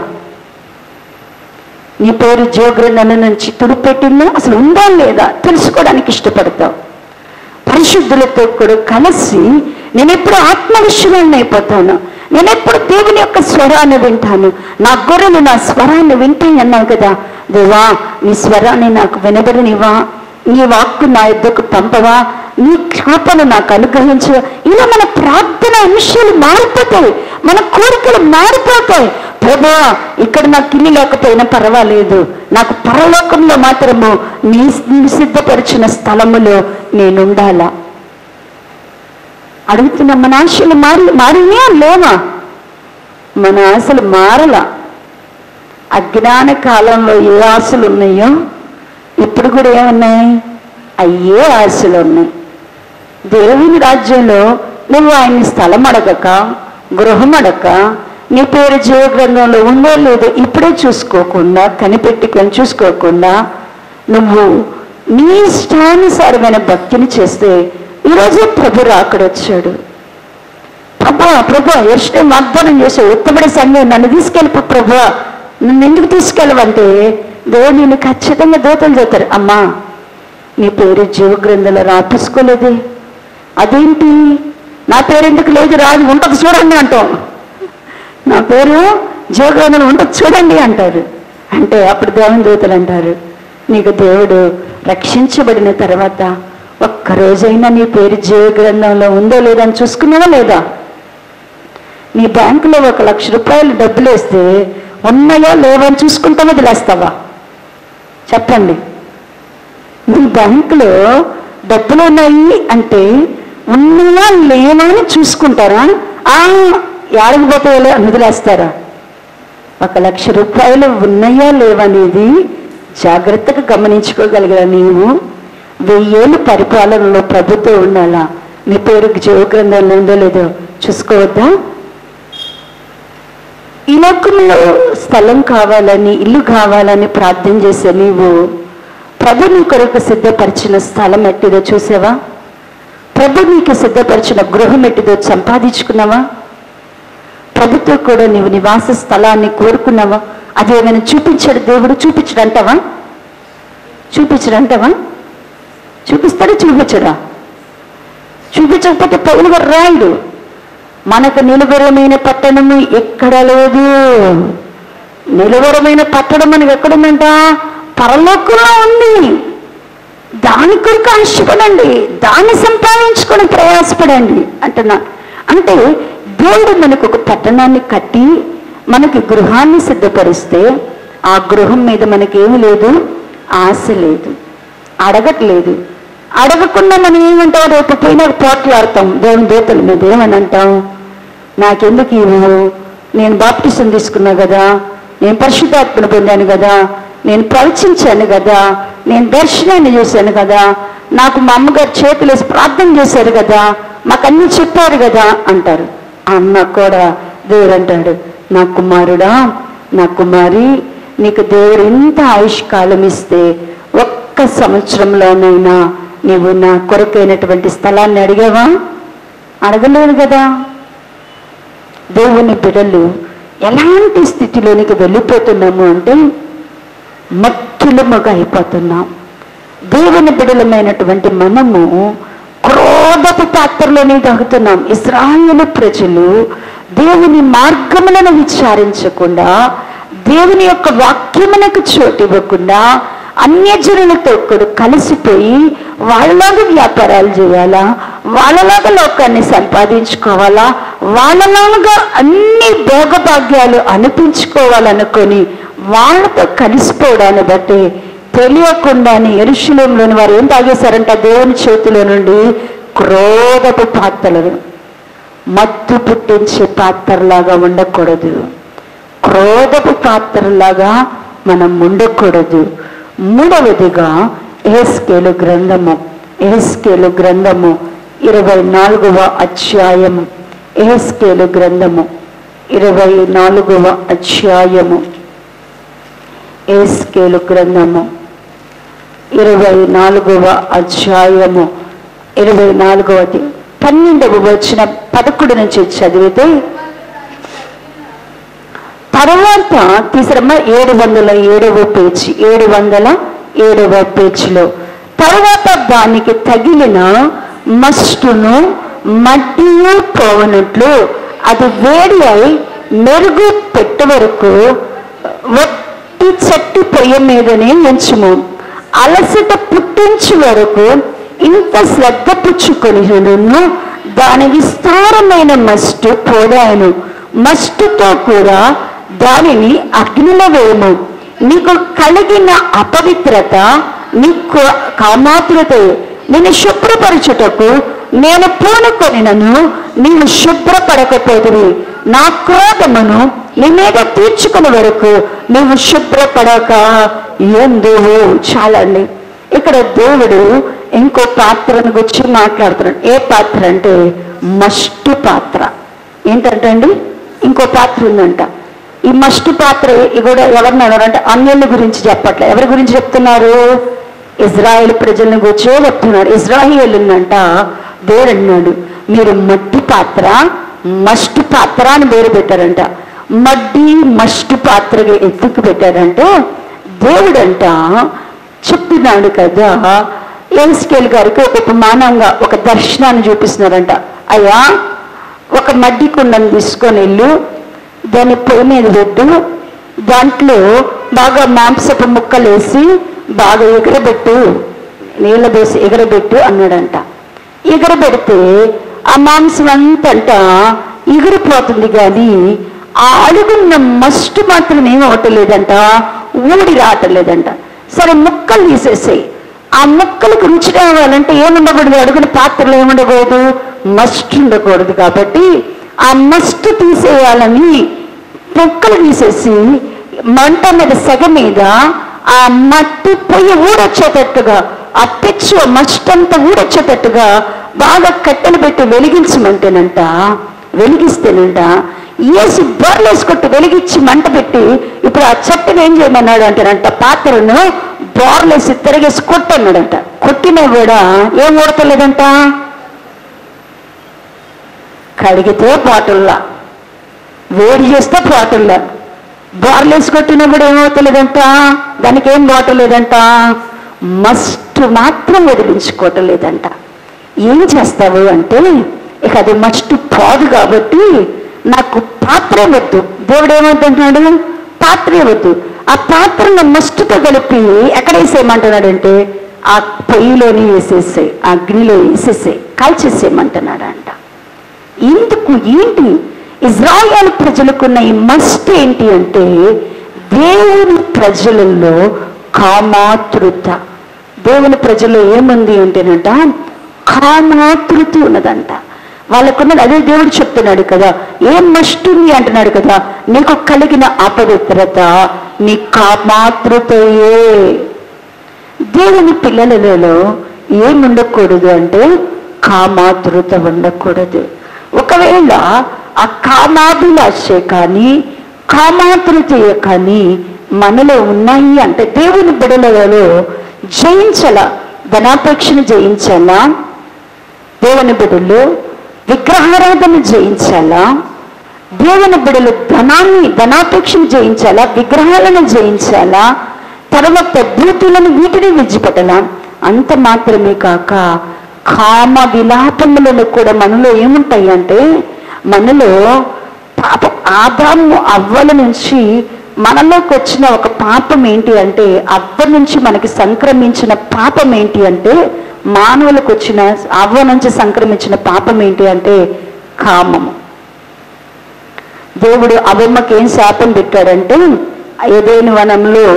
Speaker 1: నీ పేరు జీవ గ్రంథం నుంచి తుడిపెట్టిందా, అసలు ఉందా లేదా తెలుసుకోవడానికి ఇష్టపడతావు. పరిశుద్ధులతో కూడా కలిసి నేను ఎప్పుడు ఆత్మవిశ్వాసాన్ని అయిపోతాను. నేను ఎప్పుడు దేవుని యొక్క స్వరాన్ని వింటాను. నా గొర్రెలు నా స్వరాన్ని వింటాయి అన్నావు కదా. దేవా, నీ స్వరాన్ని నాకు వినబడనివా, నీ వాక్కు నా యొద్దకు పంపవా, నీ కృపను నాకు అనుగ్రహించు. ఇలా మన ప్రార్థన అంశాలు మారిపోతాయి, మన కోరికలు మారిపోతాయి. ప్రభా, ఇక్కడ నాకు ఇల్లు లేకపోయినా పర్వాలేదు, నాకు పరలోకంలో మాత్రము నీ సిద్ధపరిచిన స్థలములో నేనుండాలా. అడుగుతున్నా, మన ఆశలు మారినా లేవా? మన ఆశలు మారలా. అజ్ఞాన కాలంలో ఏ ఆశలు ఉన్నాయో ఇప్పుడు కూడా ఏమున్నాయి? అయ్యే ఆశలు ఉన్నాయి. దేవుని రాజ్యంలో నువ్వు ఆయన్ని స్థలం అడగక, గృహం అడగక, నీ పేరు జీవ గ్రంథంలో ఉందో లేదో ఇప్పుడే చూసుకోకుండా, కనిపెట్టుకొని చూసుకోకుండా నువ్వు నీ ఇష్టానుసారమైన భక్తిని చేస్తే ఈరోజు ప్రభు రాకడొచ్చాడు. ప్రభు ఎಷ್ಟో వాగ్దానం చేశాడు, ఉత్తమడి సంఘం నన్ను తీసుకెళ్ళిపో ప్రభు, నన్ను ఎందుకు తీసుకెళ్ళవంటే దేవుడు నిన్ను ఖచ్చితంగా దూతలు చేస్తారు. అమ్మా, నీ పేరు జీవ గ్రంథంలో రాపించుకోలేదే, అదేంటి? నా పేరు ఎందుకు లేదు? రాదు, ఉంటుంది చూడండి అంటాం. నా పేరు జీవ గ్రంథంలో ఉంటుంది చూడండి అంటారు. అంటే అప్పుడు దేవుని దూతలు అంటారు, నీకు దేవుడు రక్షించబడిన తర్వాత ఒక్కరోజైనా నీ పేరు జీవ గ్రంథంలో ఉందో లేదో అని చూసుకున్నావా లేదా? నీ బ్యాంకులో 1,00,000 రూపాయలు డబ్బులు వేస్తే ఉన్నాయో లేవని చూసుకుంటా వదిలేస్తావా? చెప్పండి. నీ బ్యాంకులో డబ్బులు ఉన్నాయి అంటే ఉన్నాయా లేవా అని చూసుకుంటారా? ఏడకపోతే వదిలేస్తారా? 1,00,000 రూపాయలు ఉన్నాయా లేవనేది జాగ్రత్తగా గమనించుకోగలిగిన నీవు 1000 ఏళ్ళు పరిపాలనలో ప్రభుత్వం ఉండాలా. నీ పేరు జీవ గ్రంథంలో ఉందో లేదో చూసుకోవద్దా? ఈ లోకంలో స్థలం కావాలని, ఇల్లు కావాలని ప్రార్థన చేసే నీవు ప్రభు నీ కొరకు సిద్ధపరిచిన స్థలం ఎట్టిదో చూసావా? ప్రభు నీకు సిద్ధపరిచిన గృహం ఎట్టిదో సంపాదించుకున్నావా? ప్రభుత్వం కూడా నీవు నివాస స్థలాన్ని కోరుకున్నావా? అది ఏమైనా చూపించాడు దేవుడు? చూపించడంటావా? చూపిస్తాడా? చూపించడా? చూపించకపోతే పౌలు గారు రాయుడు, మనకు నిలువరమైన పట్టణము ఎక్కడ లేదు. నిలువరమైన పట్టణం మనకు ఎక్కడుందంట? పరలోకంలో ఉంది. దాని కొరకు ఆశపడండి, దాన్ని సంపాదించుకొని ప్రయాసపడండి అంటున్నా. అంటే దేవుడు మనకు ఒక పట్టణాన్ని కట్టి మనకి గృహాన్ని సిద్ధపరిస్తే ఆ గృహం మీద మనకేమి లేదు? ఆశ లేదు, అడగట్లేదు. అడగకుండా మనం ఏమంటాం? రేపు పోయినా పోట్లాడతాం దేవుని దూతల మీద. ఏమని అంటాం? నాకెందుకు ఇవ్వు, నేను బాప్టిజం తీసుకున్నా కదా, నేను పరిశుద్ధాత్మను పొందాను కదా, నేను ప్రవచించాను కదా, నేను దర్శనాన్ని చూశాను కదా, నాకు మా అమ్మగారు చేతులు వేసి ప్రార్థన చేశారు కదా, మాకు అన్ని చెప్పారు కదా అంటారు. అన్న కూడా దేవుడు అంటాడు, నా కుమారుడా, నా కుమారి, నీకు దేవుడు ఎంత ఆయుష్కాలం ఇస్తే 1 సంవత్సరంలోనైనా నీవు నా కొరకైనటువంటి స్థలాన్ని అడిగావా? అడగలేదు కదా. దేవుని బిడ్డలు ఎలాంటి స్థితిలోనికి వెళ్ళిపోతున్నాము అంటే మత్తులముగా అయిపోతున్నాం. దేవుని బిడ్డలమైనటువంటి మనము క్రోధపు పాత్రలోనే తాగుతున్నాం. ఇశ్రాయేలు ప్రజలు దేవుని మార్గములను విచారించకుండా, దేవుని యొక్క వాక్యమునకు చోటు ఇవ్వకుండా అన్యజనులతో కూడా కలిసిపోయి వాళ్ళలాగా వ్యాపారాలు చేయాలా, వాళ్ళలాగా లోకాన్ని సంపాదించుకోవాలా, వాళ్ళలాగా అన్ని భోగభాగ్యాలు అనిపించుకోవాలనుకొని వాళ్ళతో కలిసిపోవడాన్ని బట్టి తెలియకుండానే యెరూషలేములోని వారు ఏం తాగేశారంట? దేవుని చేతిలో నుండి క్రోధపు పాత్రలను. మత్తు పుట్టించే పాత్రలాగా ఉండకూడదు, క్రోధపు పాత్రలాగా మనం ఉండకూడదు. మూడవదిగా యెహెజ్కేలు గ్రంథము 24వ అధ్యాయము. యెహెజ్కేలు గ్రంథము 24వ అధ్యాయము. యెహెజ్కేలు గ్రంథము 24వ అధ్యాయము 24వ 12వ వచనం 11 నుంచి చదివితే, తర్వాత తీసరమ్మ 707వ పేజీ, 707వ పేజీలో, తర్వాత దానికి తగిలిన మస్టును మట్టియు పోవనట్లు అది వేడి అయి మెరుగు పెట్టే వరకు వట్టి చెట్టు పొయ్యి మీదనే ఉంచుము. అలసట పుట్టించు వరకు ఇంత శ్రద్ధ పుచ్చుకొని దాని విస్తారమైన మస్టు పోదాను. మస్టుతో కూడా దానిని అగ్నిలో వేయము. నీకు కలిగిన అపవిత్రత నీ కామాతురత నేను శుభ్రపరచుటకు నేను పూనుకొనినను నీవు శుభ్రపడకపోతుంది. నా క్రోధమును నీ మీద తీర్చుకునే వరకు నువ్వు శుభ్రపడక ఎందువు. చాలండి. ఇక్కడ దేవుడు ఇంకో పాత్రను గురించి మాట్లాడుతున్నాడు. ఏ పాత్ర అంటే మస్టు పాత్ర. ఏంటంటే ఇంకో పాత్ర ఉందంట. ఈ మస్టు పాత్ర కూడా ఎవరిని అన్నారంటే అన్యుల గురించి చెప్పట్లే. ఎవరి గురించి చెప్తున్నారు? ఇజ్రాయేల్ ప్రజలను గురించి చెప్తున్నారు. ఇజ్రాయేలుందంట దేవుడు అన్నాడు, మీరు మట్టి పాత్ర మస్టు పాత్ర అని పేరు పెట్టారంట. మడ్డి మస్టు పాత్రగా ఎందుకు పెట్టారంటే దేవుడంట చెప్తున్నాడు కదా. ఎహెజ్కేలు గారికి ఒక ఉపమానంగా ఒక దర్శనాన్ని చూపిస్తున్నారంట. అయ్యా, ఒక మడ్డి కుండను తీసుకొని వెళ్ళు, దాన్ని పొయ్యి మీద పెట్టు, దాంట్లో బాగా మాంసపు ముక్కలు వేసి బాగా ఎగరబెట్టు, నీళ్ళ దోసి ఎగరబెట్టు అన్నాడంట. ఎగరబెడితే ఆ మాంసం అంతంట ఎగిరిపోతుంది, కానీ ఆ అడుగున్న మస్టు మాత్రం ఏమవటలేదంట, ఊడి రావటలేదంట. సరే, ముక్కలు తీసేసాయి. ఆ ముక్కలకు రుచి రావాలంటే ఏముండకూడదు? అడుగున పాత్రలో ఏముండకూడదు? మస్ట్ ఉండకూడదు. కాబట్టి ఆ మస్ట్ తీసేయాలని ముక్కలు తీసేసి మంట మీద సెగ మీద ఆ మట్టి పొయ్యి ఊడొచ్చేటట్టుగా, ఆ పిచ్చు మస్ట్ అంతా ఊడొచ్చేటట్టుగా బాగా కట్టెలు పెట్టి వెలిగించమంటేనంట, వెలిగిస్తేనంట ఏసి బోర్లేసుకొట్టి వెలిగించి మంట పెట్టి ఇప్పుడు ఆ చెట్టును ఏం చేయమన్నాడు అంటేనంట, పాత్రను బోర్లేసి తిరిగేసి కొట్టన్నాడంట. కొట్టినా కూడా ఏం ఊడతలేదంట, కడిగితే బాటిల్లా, వేడి చేస్తే బాటిల్లా, బోర్లేసి కొట్టినా కూడా ఏమవుతలేదంట, దానికి ఏం బాటలేదంట, మస్ట్ మాత్రం వదిలించుకోవటం లేదంట. ఏం చేస్తావు అంటే, ఇక అది మస్ట్ పోదు కాబట్టి నాకు పాత్రే వద్దు. దేవుడు ఏమంటున్నాడు? పాత్రే వద్దు. ఆ పాత్రను మస్టుతో కలిపి ఎక్కడ వేసేయమంటున్నాడంటే ఆ పొయ్యిలోని వేసేసాయి, అగ్నిలో వేసేసాయి, కాల్చేసేయమంటున్నాడంట. ఎందుకు? ఏంటి ఇజ్రాయేల్ ప్రజలకున్న ఈ మస్ట్ ఏంటి అంటే దేవుని ప్రజలలో కామాతృత. దేవుని ప్రజల్లో ఏముంది అంటేనంట కామాతృత ఉన్నదంట. వాళ్ళకున్నది అదే దేవుడు చెప్తున్నాడు కదా. ఏం మస్ట్ ఉంది అంటున్నాడు కదా, నీకు కలిగిన అపవిత్రత నీ కామాతృతయే. దేవుని పిల్లలలో ఏముండకూడదు అంటే కామాతృత ఉండకూడదు. ఒకవేళ ఆ కామాభిలాషే కానీ కామాతృతయే కానీ మనలో ఉన్నాయి అంటే దేవుని బిడ్డలలో జయించాలా, ధనాపేక్షను జయించాలా, దేవుని బిడ్డలు విగ్రహారాధన జయించాలా, దేవుని బిడ్డలు ధనాపేక్షను జయించాలా, విగ్రహాలను జయించాలా, తర్వాత భూతులను వీటిని విడిచిపెట్టాలా. అంత మాత్రమే కాక కామ విలాపములను కూడా మనలో ఏముంటాయి అంటే, మనలో పాపం ఆదాము అవ్వల నుంచి మనలోకి వచ్చిన ఒక పాపం ఏంటి అంటే, అవ్వ నుంచి మనకి సంక్రమించిన పాపం ఏంటి అంటే, మానవులకు వచ్చిన అవ్వ నుంచి సంక్రమించిన పాపం ఏంటి అంటే కామము. దేవుడు అవ్వమ్మకి ఏం శాపం పెట్టాడంటే, ఏదైనా వనంలో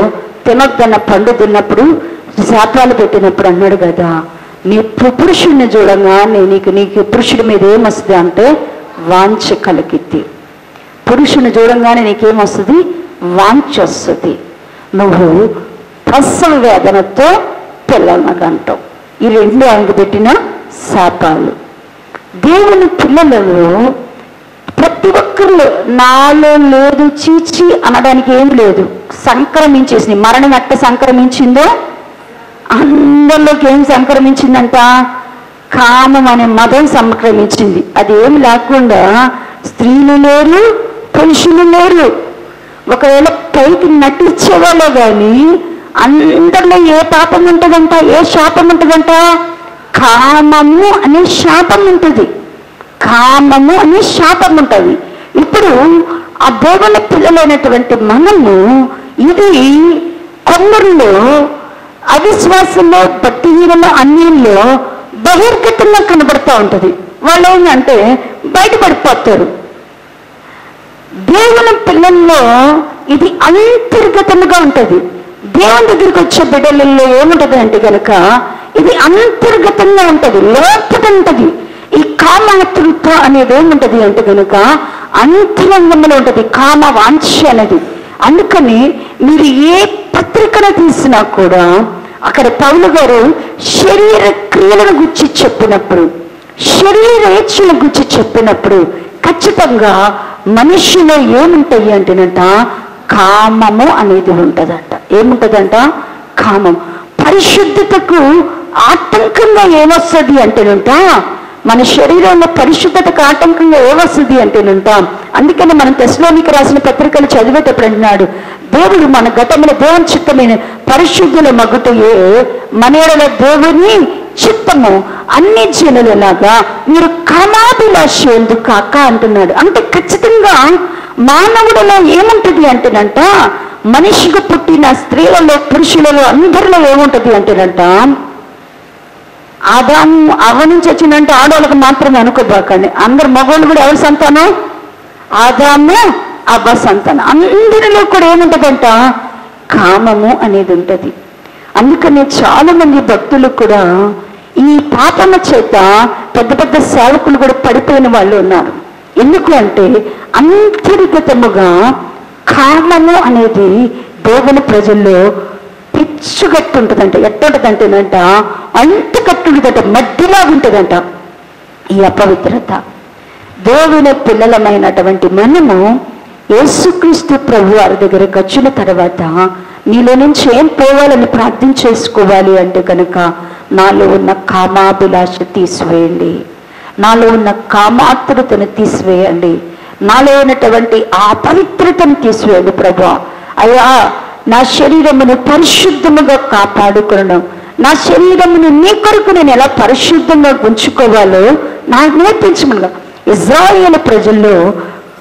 Speaker 1: తినొద్దన్న పండు తిన్నప్పుడు శాపాలు పెట్టినప్పుడు అన్నాడు కదా, నీ పురుషుడిని చూడంగానే నీకు పురుషుడి మీద ఏమొస్తుంది అంటే వాంఛ కలిగిద్ది. పురుషుని చూడంగానే నీకేమొస్తుంది? వాంఛ వస్తుంది. నువ్వు ప్రసవ వేదనతో పిల్లలను కంటావు. ఈ రెండు ఆయనకు పెట్టిన శాపాలు. దేవుని పిల్లలలో ప్రతి ఒక్కరిలో నాలో లేదు చీచి అనడానికి ఏం లేదు. సంక్రమించేసింది. మరణం ఎట్ట సంక్రమించిందో అందరిలోకి ఏం సంక్రమించిందంట? కామం అనే మదం సంక్రమించింది. అది ఏమి లేకుండా స్త్రీలు లేరు, పురుషులు లేరు. ఒకవేళ పైకి నటించేవాళ్ళే కానీ అందరిలో ఏ పాపం ఉంటుందంట? ఏ శాపం ఉంటుందంట? కామము అనే శాపం ఉంటుంది. కామము అనే శాపం ఉంటుంది. ఇప్పుడు ఆ దేవుని పిల్లలైనటువంటి మనము ఇది కొందరిలో అవిశ్వాసంలో, భక్తిహీనంలో, అన్యంలో బహిర్గతంగా కనబడుతూ ఉంటుంది. వాళ్ళు ఏంటంటే బయటపడిపోతారు. దేవుని పిల్లల్లో ఇది అంతర్గతంగా ఉంటుంది. దేవుని దగ్గరికి వచ్చే బిడ్డలలో ఏముంటది అంటే కనుక ఇది అంతర్గతంగా ఉంటుంది, లోపల ఉంటుంది. ఈ కామాతృత అనేది ఏముంటది అంటే కనుక అంతరంగంలో ఉంటుంది, కామ వాంఛ అనేది. అందుకని మీరు ఏ పత్రికను తీసినా కూడా అక్కడ పౌలు గారు శరీర క్రియలను గురించి చెప్పినప్పుడు, శరీరేచ్ఛను గురించి చెప్పినప్పుడు ఖచ్చితంగా మనిషిలో ఏముంటాయి అంటేనంట కామము అనేది ఉంటుందంట. ఏముంటుందంట? కామం. పరిశుద్ధతకు ఆటంకంగా ఏమొస్తుంది అంటేనంట, మన శరీరంలో పరిశుద్ధతకు ఆటంకంగా ఏమొస్తుంది అంటేనంట, అందుకని మనం తెస్సలోనికీ రాసిన పత్రికలు చదివేటప్పుడు అంటున్నాడు, దేవుడు మన గతంలో దేవుని చిత్తమైన పరిశుద్ధుల మగుటయే మన యెడల దేవుని చిత్తము, అన్ని జనులలాగా మీరు కామాభిలాష ఎందుకు కాక అంటున్నాడు. అంటే ఖచ్చితంగా మానవుడిలో ఏముంటుంది అంటేనంట, మనిషిగా పుట్టిన స్త్రీలలో, పురుషులలో అందరిలో ఏముంటుంది అంటేనంట, ఆదాము అవ్వ నుంచి వచ్చిందంటే ఆడవాళ్ళకి మాత్రమే అనుకోబాకండి, అందరు మగవాళ్ళు కూడా ఎవరి సంతానం? ఆదాము అవ్వ సంతానం. అందరిలో కూడా ఏముంటుందంట? కామము అనేది ఉంటుంది. అందుకని చాలా మంది భక్తులు కూడా ఈ పాపన చేత పెద్ద పెద్ద సేవకులు కూడా పడిపోయిన వాళ్ళు ఉన్నారు. ఎందుకు అంటే అంతర్గతముగా కామము అనేది దేవుని ప్రజల్లో పిచ్చుగట్టు ఉంటుందంట. ఎట్టుంటుందంటేనంట అంత కట్టు ఉంటుందంట, మధ్యలో ఉంటుందంట ఈ అపవిత్రత. దేవుని పిల్లలమైనటువంటి మనము యేసుక్రీస్తు ప్రభు వారి దగ్గరకు వచ్చిన తర్వాత నీలో నుంచి ఏం పోవాలని ప్రార్థన చేసుకోవాలి అంటే కనుక, నాలో ఉన్న కామాభిలాష తీసివేయండి, నాలో ఉన్న కామాతృతను తీసివేయండి, నాలో ఉన్నటువంటి ఆ పవిత్రతను తీసివేయండి ప్రభు. అయ్యా, నా శరీరమును పరిశుద్ధముగా కాపాడుకోవడం, నా శరీరమును నీ కొరకు నేను ఎలా పరిశుద్ధంగా ఉంచుకోవాలో నాకు నేర్పించమనుగా. ఇజ్రాయేలు ప్రజల్లో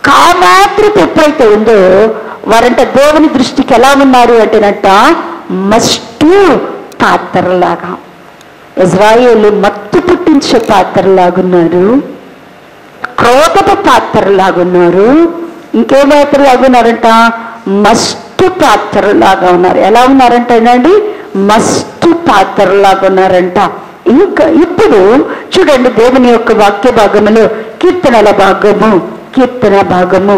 Speaker 1: కామాతృత ఎప్పుడైతే ఉందో వారంట దేవుని దృష్టికి ఎలా ఉన్నారు అంటేనంట మస్తు పాత్రలాగా. ఇజ్రాయేలు మత్తు పుట్టించే పాత్రలాగున్నారు, క్రోధపు పాత్రలాగున్నారు, ఇంకే పాత్రలాగున్నారంట? మస్తు పాత్రలాగా ఉన్నారు. ఎలా ఉన్నారంటేనండి? మస్తు పాత్రలాగా ఉన్నారంట. ఇంకా ఇప్పుడు చూడండి, దేవుని యొక్క వాక్య భాగములో కీర్తనల భాగము, కీర్తన భాగము,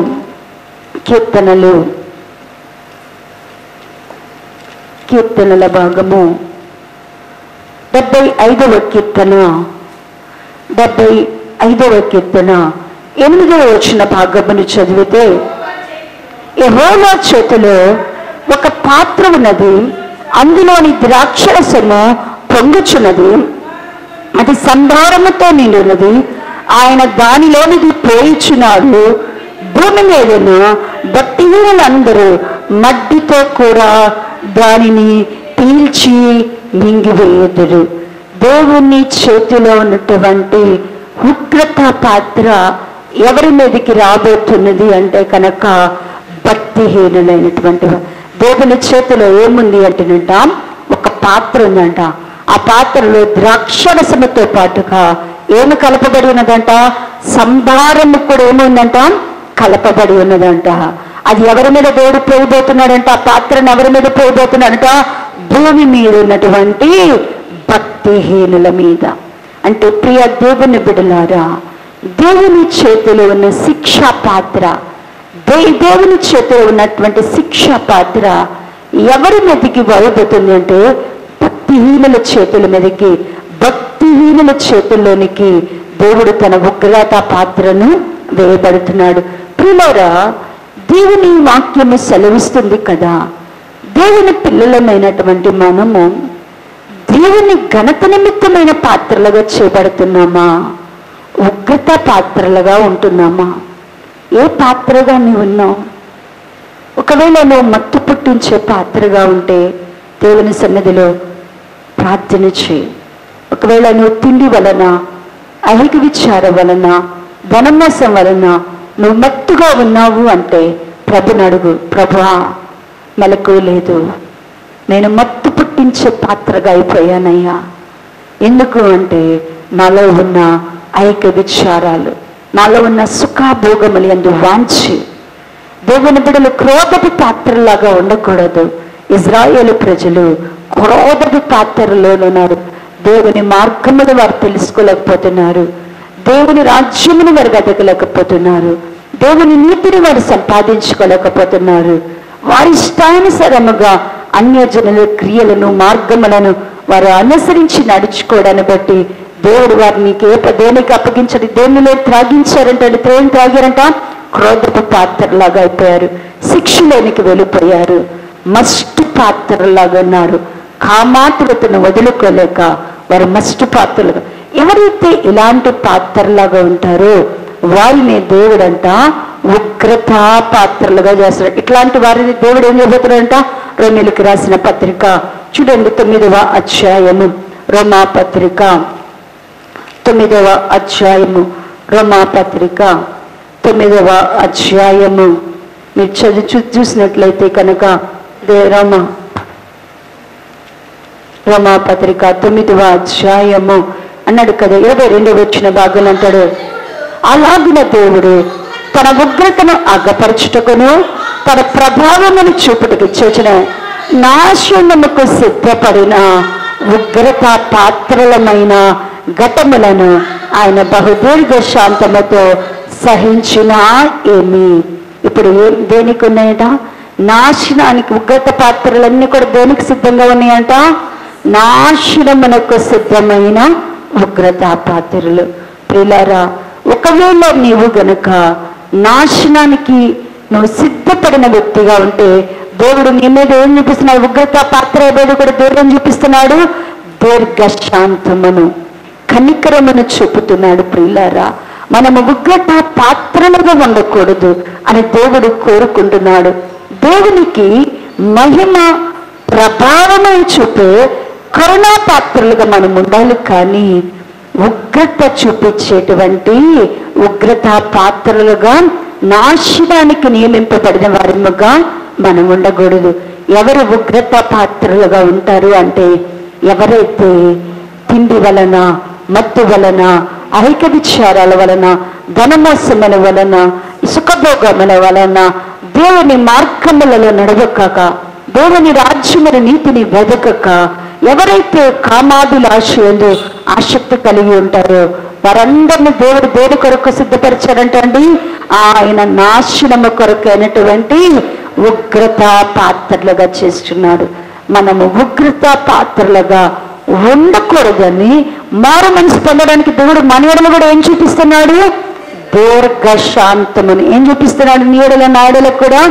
Speaker 1: కీర్తనల భాగము 75వ కీర్తన, 75వ కీర్తన 8వ వచన భాగమును చదివితే, యెహోవా చేతిలో ఒక పాత్ర ఉన్నది, అందులోని ద్రాక్షరసము పొంగుచున్నది, అది సంభారముతో నిండినది, ఆయన దానిలోనిది పోయిచున్నాడు. భూమి మీదన భక్తిహీనులందరూ మడ్డితో కూడా దానిని పీల్చి మింగివేయుదురు. దేవుని చేతిలో ఉన్నటువంటి ఉగ్రత పాత్ర ఎవరి మీదకి రాబోతున్నది అంటే కనుక భక్తిహీనులైనటువంటి. దేవుని చేతిలో ఏముంది అంటేనంట ఒక పాత్ర ఉందంట. ఆ పాత్రలో ద్రాక్షరసముతో పాటుగా ఏమి కలపబడి ఉన్నదంట? సంభారము కూడా ఏముందంట? కలపబడి ఉన్నదంట. అది ఎవరి మీద దేవుడు పోయిపోతున్నాడంట? ఆ పాత్రను ఎవరి మీద పోయిపోతున్నాడంట? భూమి మీద ఉన్నటువంటి భక్తిహీనుల మీద. అంటే ప్రియ దేవుని బిడ్డలారా, దేవుని చేతిలో ఉన్న శిక్షా పాత్ర, దేవుని చేతిలో ఉన్నటువంటి శిక్షా పాత్ర ఎవరి మీదకి పోయిపోతుంది అంటే భక్తిహీనుల చేతుల మీదకి, భక్తిహీనుల చేతుల్లోనికి దేవుడు తన ఉగ్రత పాత్రను వేయబడుతున్నాడు. ప్రియులారా, దేవుని వాక్యము సెలవిస్తుంది కదా, దేవుని పిల్లలమైనటువంటి మనము దేవుని ఘనత నిమిత్తమైన పాత్రలుగా చేయబడుతున్నామా, ఉగ్రత పాత్రలుగా ఉంటున్నామా? ఏ పాత్రగా నీవు ఉన్నావు? ఒకవేళ నువ్వు మత్తు పుట్టించే పాత్రగా ఉంటే దేవుని సన్నిధిలో ప్రార్థన చేయి. ఒకవేళ నువ్వు తిండి వలన, ఐహిక విచారం వలన, ధనమోసం వలన నువ్వు మత్తుగా ఉన్నావు అంటే ప్రభుని అడుగు, ప్రభువా మెలకువ లేదు, నేను మత్తు పుట్టించే పాత్రగా అయిపోయానయ్యా. ఎందుకు అంటే నాలో ఉన్న ఐక విచారాలు, నాలో ఉన్న సుఖభోగములు యందు వాంచి. దేవుని బిడ్డలు క్రోధపు పాత్రలాగా ఉండకూడదు. ఇజ్రాయేలు ప్రజలు క్రోధపు పాత్రలోనున్నారు. దేవుని మార్గములు వారు తెలుసుకోలేకపోతున్నారు, దేవుని రాజ్యమును వారు వెతకలేకపోతున్నారు, దేవుని నీతిని వారు సంపాదించుకోలేకపోతున్నారు. వారి ఇష్టానుసారముగా అన్యజనుల క్రియలను మార్గములను వారు అనుసరించి నడుచుకోవడాన్ని బట్టి దేవుడు వారిని దేనికి అప్పగించడు, దేనిలో త్రాగించారంటే దేని త్రాగారంట, క్రోధపు పాత్రలాగా అయిపోయారు, శిక్షలోనికి వెళ్ళిపోయారు, మస్టు పాత్రలాగా ఉన్నారు. కామాతులతను వదులుకోలేక వారు మస్టు పాత్రలుగా. ఎవరైతే ఇలాంటి పాత్రలాగా ఉంటారో వారిని దేవుడంట ఉగ్రత పాత్రలుగా చేస్తాడు. ఇట్లాంటి వారిని దేవుడు ఏం చేయబోతున్నాడంట? రోమీయులకు రాసిన పత్రిక చూడండి, 9వ అధ్యాయము, రోమాపత్రిక 9వ అధ్యాయము, రోమాపత్రిక 9వ అధ్యాయము మీరు చూసినట్లయితే కనుక రోమాపత్రిక 9వ అధ్యాయము అన్నాడు కదా, 22వ వచ్చిన భాగం అంటాడు, అలాగిన దేవుడు తన ఉగ్రతను అగ్గపరచుటకును తన ప్రభావమును చూపుటకు చేసిన నాశనముకు సిద్ధపడిన ఉగ్రత పాత్రలమైన ఘటములను ఆయన బహుదీర్ఘ శాంతముతో సహించిన ఏమి. ఇప్పుడు దేనికి ఉన్నాయట? నాశనానికి. ఉగ్రత పాత్రలన్నీ కూడా దేనికి సిద్ధంగా ఉన్నాయంట? నాశనమునకు సిద్ధమైన ఉగ్రత పాత్రలు. ప్రియులారా, ఒకవేళ నీవు గనుక నాశనానికి నువ్వు సిద్ధపడిన వ్యక్తిగా ఉంటే దేవుడు నీ మీద ఏం చూపిస్తున్నాడు? ఉగ్రత పాత్ర ఏదో కూడా దేవుడు ఏం చూపిస్తున్నాడు? దీర్ఘశాంతమును, కనికరమును చూపుతున్నాడు. ప్రియులారా, మనము ఉగ్రత పాత్రలుగా ఉండకూడదు అని దేవుడు కోరుకుంటున్నాడు. దేవునికి మహిమ ప్రభావము చూపే కరుణా పాత్రలుగా మనం ఉండాలి, కానీ ఉగ్రత చూపించేటువంటి ఉగ్రత పాత్రలుగా, నాశనానికి నియమింపబడిన వారిముగా మనం ఉండకూడదు. ఎవరు ఉగ్రత పాత్రలుగా ఉంటారు అంటే ఎవరైతే తిండి వలన, మత్తు వలన, ఐక విచారాల వలన, ధనమోసముల వలన, సుఖభోగముల వలన, దేవుని మార్గములలో నడవక, దేవుని రాజ్యముల నీతిని వెదకక, ఎవరైతే కామాభిలాషయందు ఆసక్తి కలిగి ఉంటారో వారందరినీ దేవుడు దేని కొరకు సిద్ధపరిచాడంటండి? ఆయన నాశనము కొరకు అయినటువంటి ఉగ్రత పాత్రలుగా చేస్తున్నాడు. మనము ఉగ్రత పాత్రలుగా ఉండకూడదని మారు మనసు పొందడానికి దేవుడు మన ఎడల కూడా ఏం చూపిస్తున్నాడు? దీర్ఘశాంతమును. ఏం చూపిస్తున్నాడు? నీ ఎడల నా ఎడల కూడా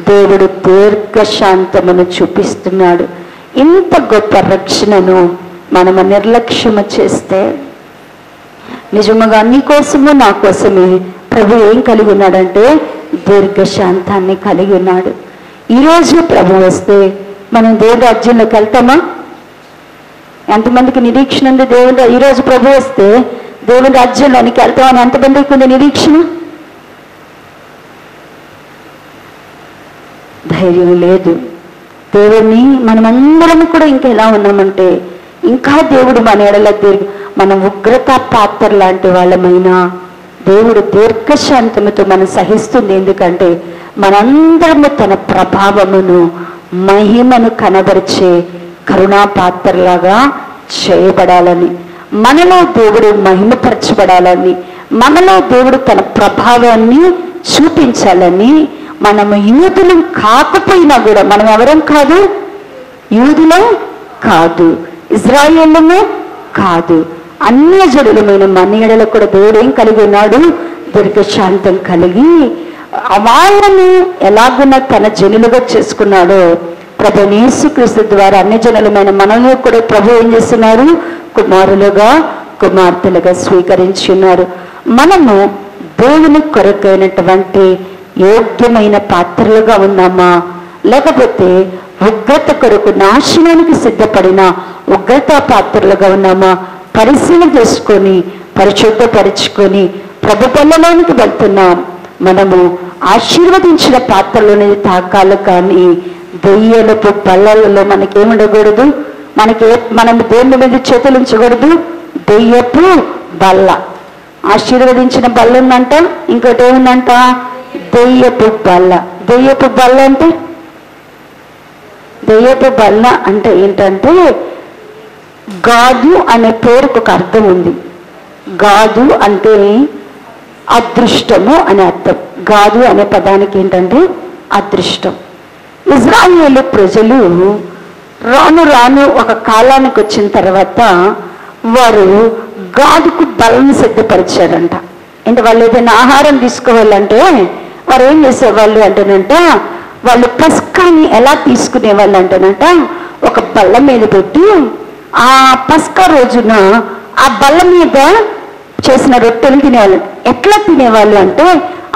Speaker 1: దేవుడు దీర్ఘశాంతమును చూపిస్తున్నాడు. ఇంత గొప్ప రక్షణను మనము నిర్లక్ష్యము చేస్తే నిజముగా నీ కోసము నా కోసమే ప్రభు ఏం కలిగి ఉన్నాడంటే దీర్ఘశాంతాన్ని కలిగి ఉన్నాడు. ఈరోజు ప్రభు వస్తే మనం దేవుని రాజ్యంలోకి వెళ్తామా? ఎంతమందికి నిరీక్షణ ఉంది? దేవుడు ఈరోజు ప్రభు వస్తే దేవుని రాజ్యంలోనికి వెళ్తామని ఎంతమందికి ఉంది నిరీక్షణ? ధైర్యం లేదు. దేవుణ్ణి మనమందరం కూడా ఇంకా ఎలా ఉన్నామంటే ఇంకా దేవుడు మన ఎడల మనం ఉగ్రత పాత్ర లాంటి వాళ్ళమైనా దేవుడు దీర్ఘశాంతముతో మనం సహిస్తుంది. ఎందుకంటే మనందరము తన ప్రభావమును, మహిమను కనబరిచే కరుణా పాత్రలాగా చేయబడాలని, మనలో దేవుడు మహిమపరచబడాలని, మనలో దేవుడు తన ప్రభావాన్ని చూపించాలని. మనము యూదులం కాకపోయినా కూడా, మనం ఎవరం కాదు, యూదులం కాదు, ఇజ్రాయేలుము కాదు, అన్యజనులమైన మన ఎడల కూడా దేవుడు ఏం కలిగి ఉన్నాడు? దీర్ఘశాంతం కలిగి వాళ్ళని ఎలాగున్నా తన జనులుగా చేసుకున్నాడో ప్రభు యేసుక్రీస్తు ద్వారా అన్యజనులమైన మనలో కూడా ప్రభు ఏం చేస్తున్నారు? కుమారులుగా, కుమార్తెలుగా స్వీకరించి ఉన్నారు. మనము దేవుని కొరకైనటువంటి యోగ్యమైన పాత్రలుగా ఉన్నామా, లేకపోతే ఉగ్రత కొరకు నాశనానికి సిద్ధపడిన ఉగ్రత పాత్రలుగా ఉన్నామా? పరిశీలన చేసుకొని, పరిశుద్ధపరుచుకొని ప్రభు బల్లలోనికి వెళ్తున్నాం. మనము ఆశీర్వదించిన పాత్రలోనే తాకాలి, కానీ దెయ్యలపు బల్లలలో మనకేముండకూడదు. మనం దేవుని మీద చేతులు ఉంచకూడదు. దెయ్యపు బల్ల, ఆశీర్వదించిన బల్ల ఉందంట, ఇంకోటి ఏముందంట, దెయ్యపు బల్ల. దెయ్యపు బల్ల అంటే, దెయ్యపు బల్ల అంటే ఏంటంటే, గాదు అనే పేరుకు ఒక అర్థం ఉంది. గాదు అంటే అదృష్టము అనే అర్థం. గాదు అనే పదానికి ఏంటంటే అదృష్టం. ఇజ్రాయేలు ప్రజలు రాను రాను ఒక కాలానికి వచ్చిన తర్వాత వారు గాదుకు బలం సిద్ధపరిచారంట. అంటే వాళ్ళు ఏదైనా ఆహారం తీసుకోవాలంటే వారు ఏం చేసేవాళ్ళు అంటేనంట, వాళ్ళు పస్కాని ఎలా తీసుకునేవాళ్ళు అంటేనంట, ఒక బల్ల మీద పెట్టి ఆ పస్కా రోజున ఆ బల్ల మీద చేసిన రొట్టెలు తినేవాళ్ళు. ఎట్లా తినేవాళ్ళు అంటే,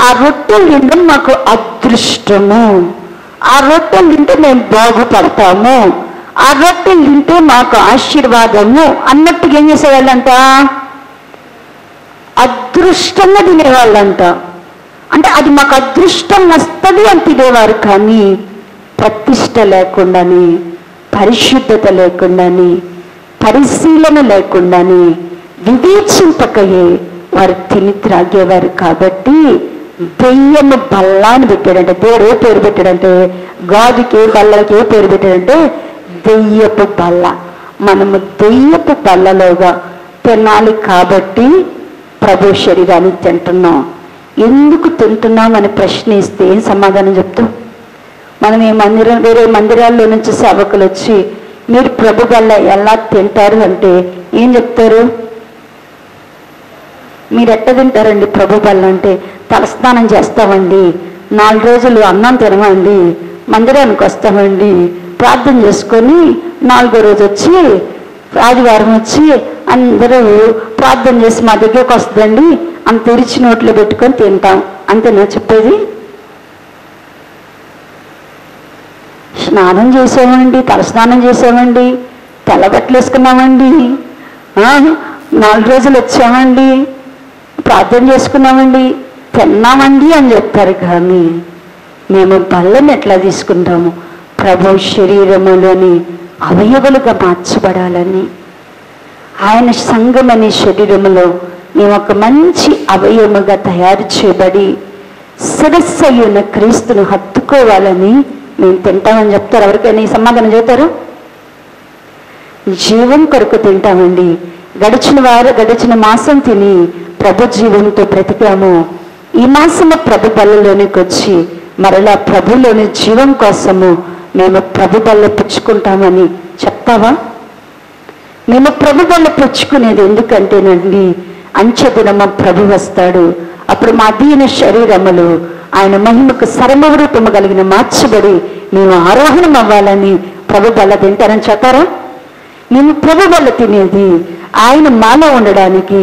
Speaker 1: ఆ రొట్టెలు తినడం మాకు అదృష్టము, ఆ రొట్టెలు తింటే మేము బాగుపడతాము, ఆ రొట్టెలు తింటే మాకు ఆశీర్వాదము అన్నట్టుగా ఏం చేసేవాళ్ళంట, అదృష్టంగా తినేవాళ్ళంట. అంటే అది మాకు అదృష్టం వస్తుంది అని తినేవారు, కానీ ప్రతిష్ట లేకుండాని, పరిశుద్ధత లేకుండాని, పరిశీలన లేకుండాని, వివేచింపకయే వారు తిని త్రాగేవారు. కాబట్టి దెయ్యము బల్ల అని పెట్టాడంటే, దేవుడు ఏ పేరు పెట్టాడంటే, గాదికి బల్లకి ఏ పేరు పెట్టాడంటే దెయ్యపు బల్ల. మనము దెయ్యపు బల్లలోగా తినాలి. కాబట్టి ప్రభు శరీరాన్ని తింటున్నాం. ఎందుకు తింటున్నాం అని ప్రశ్నిస్తే ఏం సమాధానం చెప్తాం? మనం ఈ వేరే మందిరాల్లో నుంచి సేవకులు వచ్చి మీరు ప్రభు బల్ల ఎలా తింటారు అంటే ఏం చెప్తారు? మీరు ఎట్ట తింటారండి ప్రభు బల్ల అంటే, తలస్నానం చేస్తామండి, 4 రోజులు అన్నం తినమండి, మందిరానికి వస్తామండి, ప్రార్థన చేసుకొని 4వ రోజు వచ్చి ఆదివారం వచ్చి అందరూ ప్రార్థన చేసి మా దగ్గరకు వస్తుందండి, అంత తెరిచి నోట్లో పెట్టుకొని తింటాం. అంతేనా చెప్పేది? స్నానం చేసామండి, తలస్నానం చేసామండి, తెల్లబట్టలు వేసుకున్నామండి, 4 రోజులు వచ్చామండి, ప్రార్థన చేసుకున్నామండి, తిన్నామండి అని చెప్తారు. కానీ మేము బల్లని ఎట్లా తీసుకుంటాము? ప్రభు శరీరములోని అవయవులుగా మార్చబడాలని, ఆయన సంఘం అనే శరీరములో మేము ఒక మంచి అవయవముగా తయారు చేయబడి సదస్సు అయిన క్రీస్తును హత్తుకోవాలని మేము తింటామని చెప్తారు. ఎవరికైనా ఈ సమాధానం చెబుతారు? జీవం కొరకు తింటామండి. గడిచిన మాసం తిని ప్రభు జీవంతో బ్రతికాము. ఈ మాసము ప్రభు బల్లలోనికి వచ్చి మరలా ప్రభులోని జీవం కోసము మేము ప్రభు బల్ల పుచ్చుకుంటామని చెప్తావా? మేము ప్రభు బల్ల పుచ్చుకునేది ఎందుకంటేనండి, అంచెదినమ ప్రభు వస్తాడు. అప్పుడు మా దీన శరీరములు ఆయన మహిమకు సర్వరూపము కలిగిన మార్చబడి మేము ఆరోహణం అవ్వాలని ప్రభు బల్ల తింటారని చెప్తారా? మేము ప్రభు బల్ల తినేది ఆయన మాలో ఉండడానికి,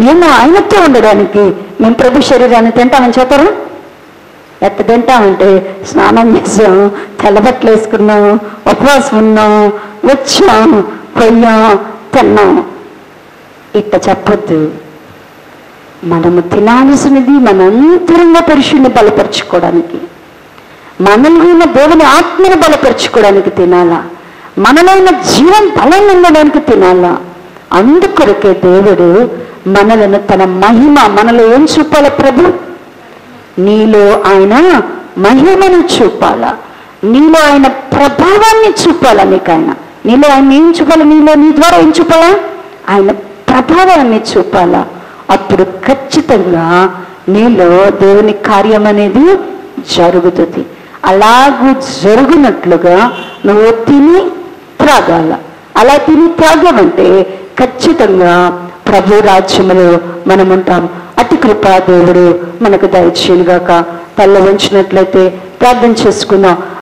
Speaker 1: మేము ఆయనతో ఉండడానికి మేము ప్రభు శరీరాన్ని తింటామని చెప్తారు. ఎట్ట తింటామంటే, స్నానం చేసాం, తెల్లబట్టలు వేసుకున్నాం, ఉపవాసం ఉన్నాం, వచ్చాం, పోయాం, తిన్నాం. ఇట్ట చెప్పొద్దు. మనము తినాల్సినది మన అంతరంగ పురుషుని బలపరుచుకోవడానికి, మనలో దేవుని ఆత్మను బలపరుచుకోవడానికి తినాలా, మనలో జీవం బలం ఉండడానికి తినాలా. అందుకొరకే దేవుడు మనలను తన మహిమ, మనలో ఏం చూపాల? ప్రభు నీలో ఆయన మహిమను చూపాలా, నీలో ఆయన ప్రభావాన్ని చూపాలా. నీకు ఆయన, నీలో ఆయన ఏం చూపాలా? నీలో నీ ద్వారా ఏం చూపాలా? ఆయన ప్రభావాన్ని చూపాలా. అప్పుడు ఖచ్చితంగా నీలో దేవుని కార్యం అనేది జరుగుతుంది. అలాగూ జరుగునట్లుగా నువ్వు తిని త్రాగాల. అలా తిని త్రాగమంటే ఖచ్చితంగా ప్రభు రాజ్యములో మనం ఉంటాం. అతి కృపా దేవుడు మనకు దయచేయునుగాక. తల్ల వంచినట్లయితే ప్రార్థన చేసుకుందాం.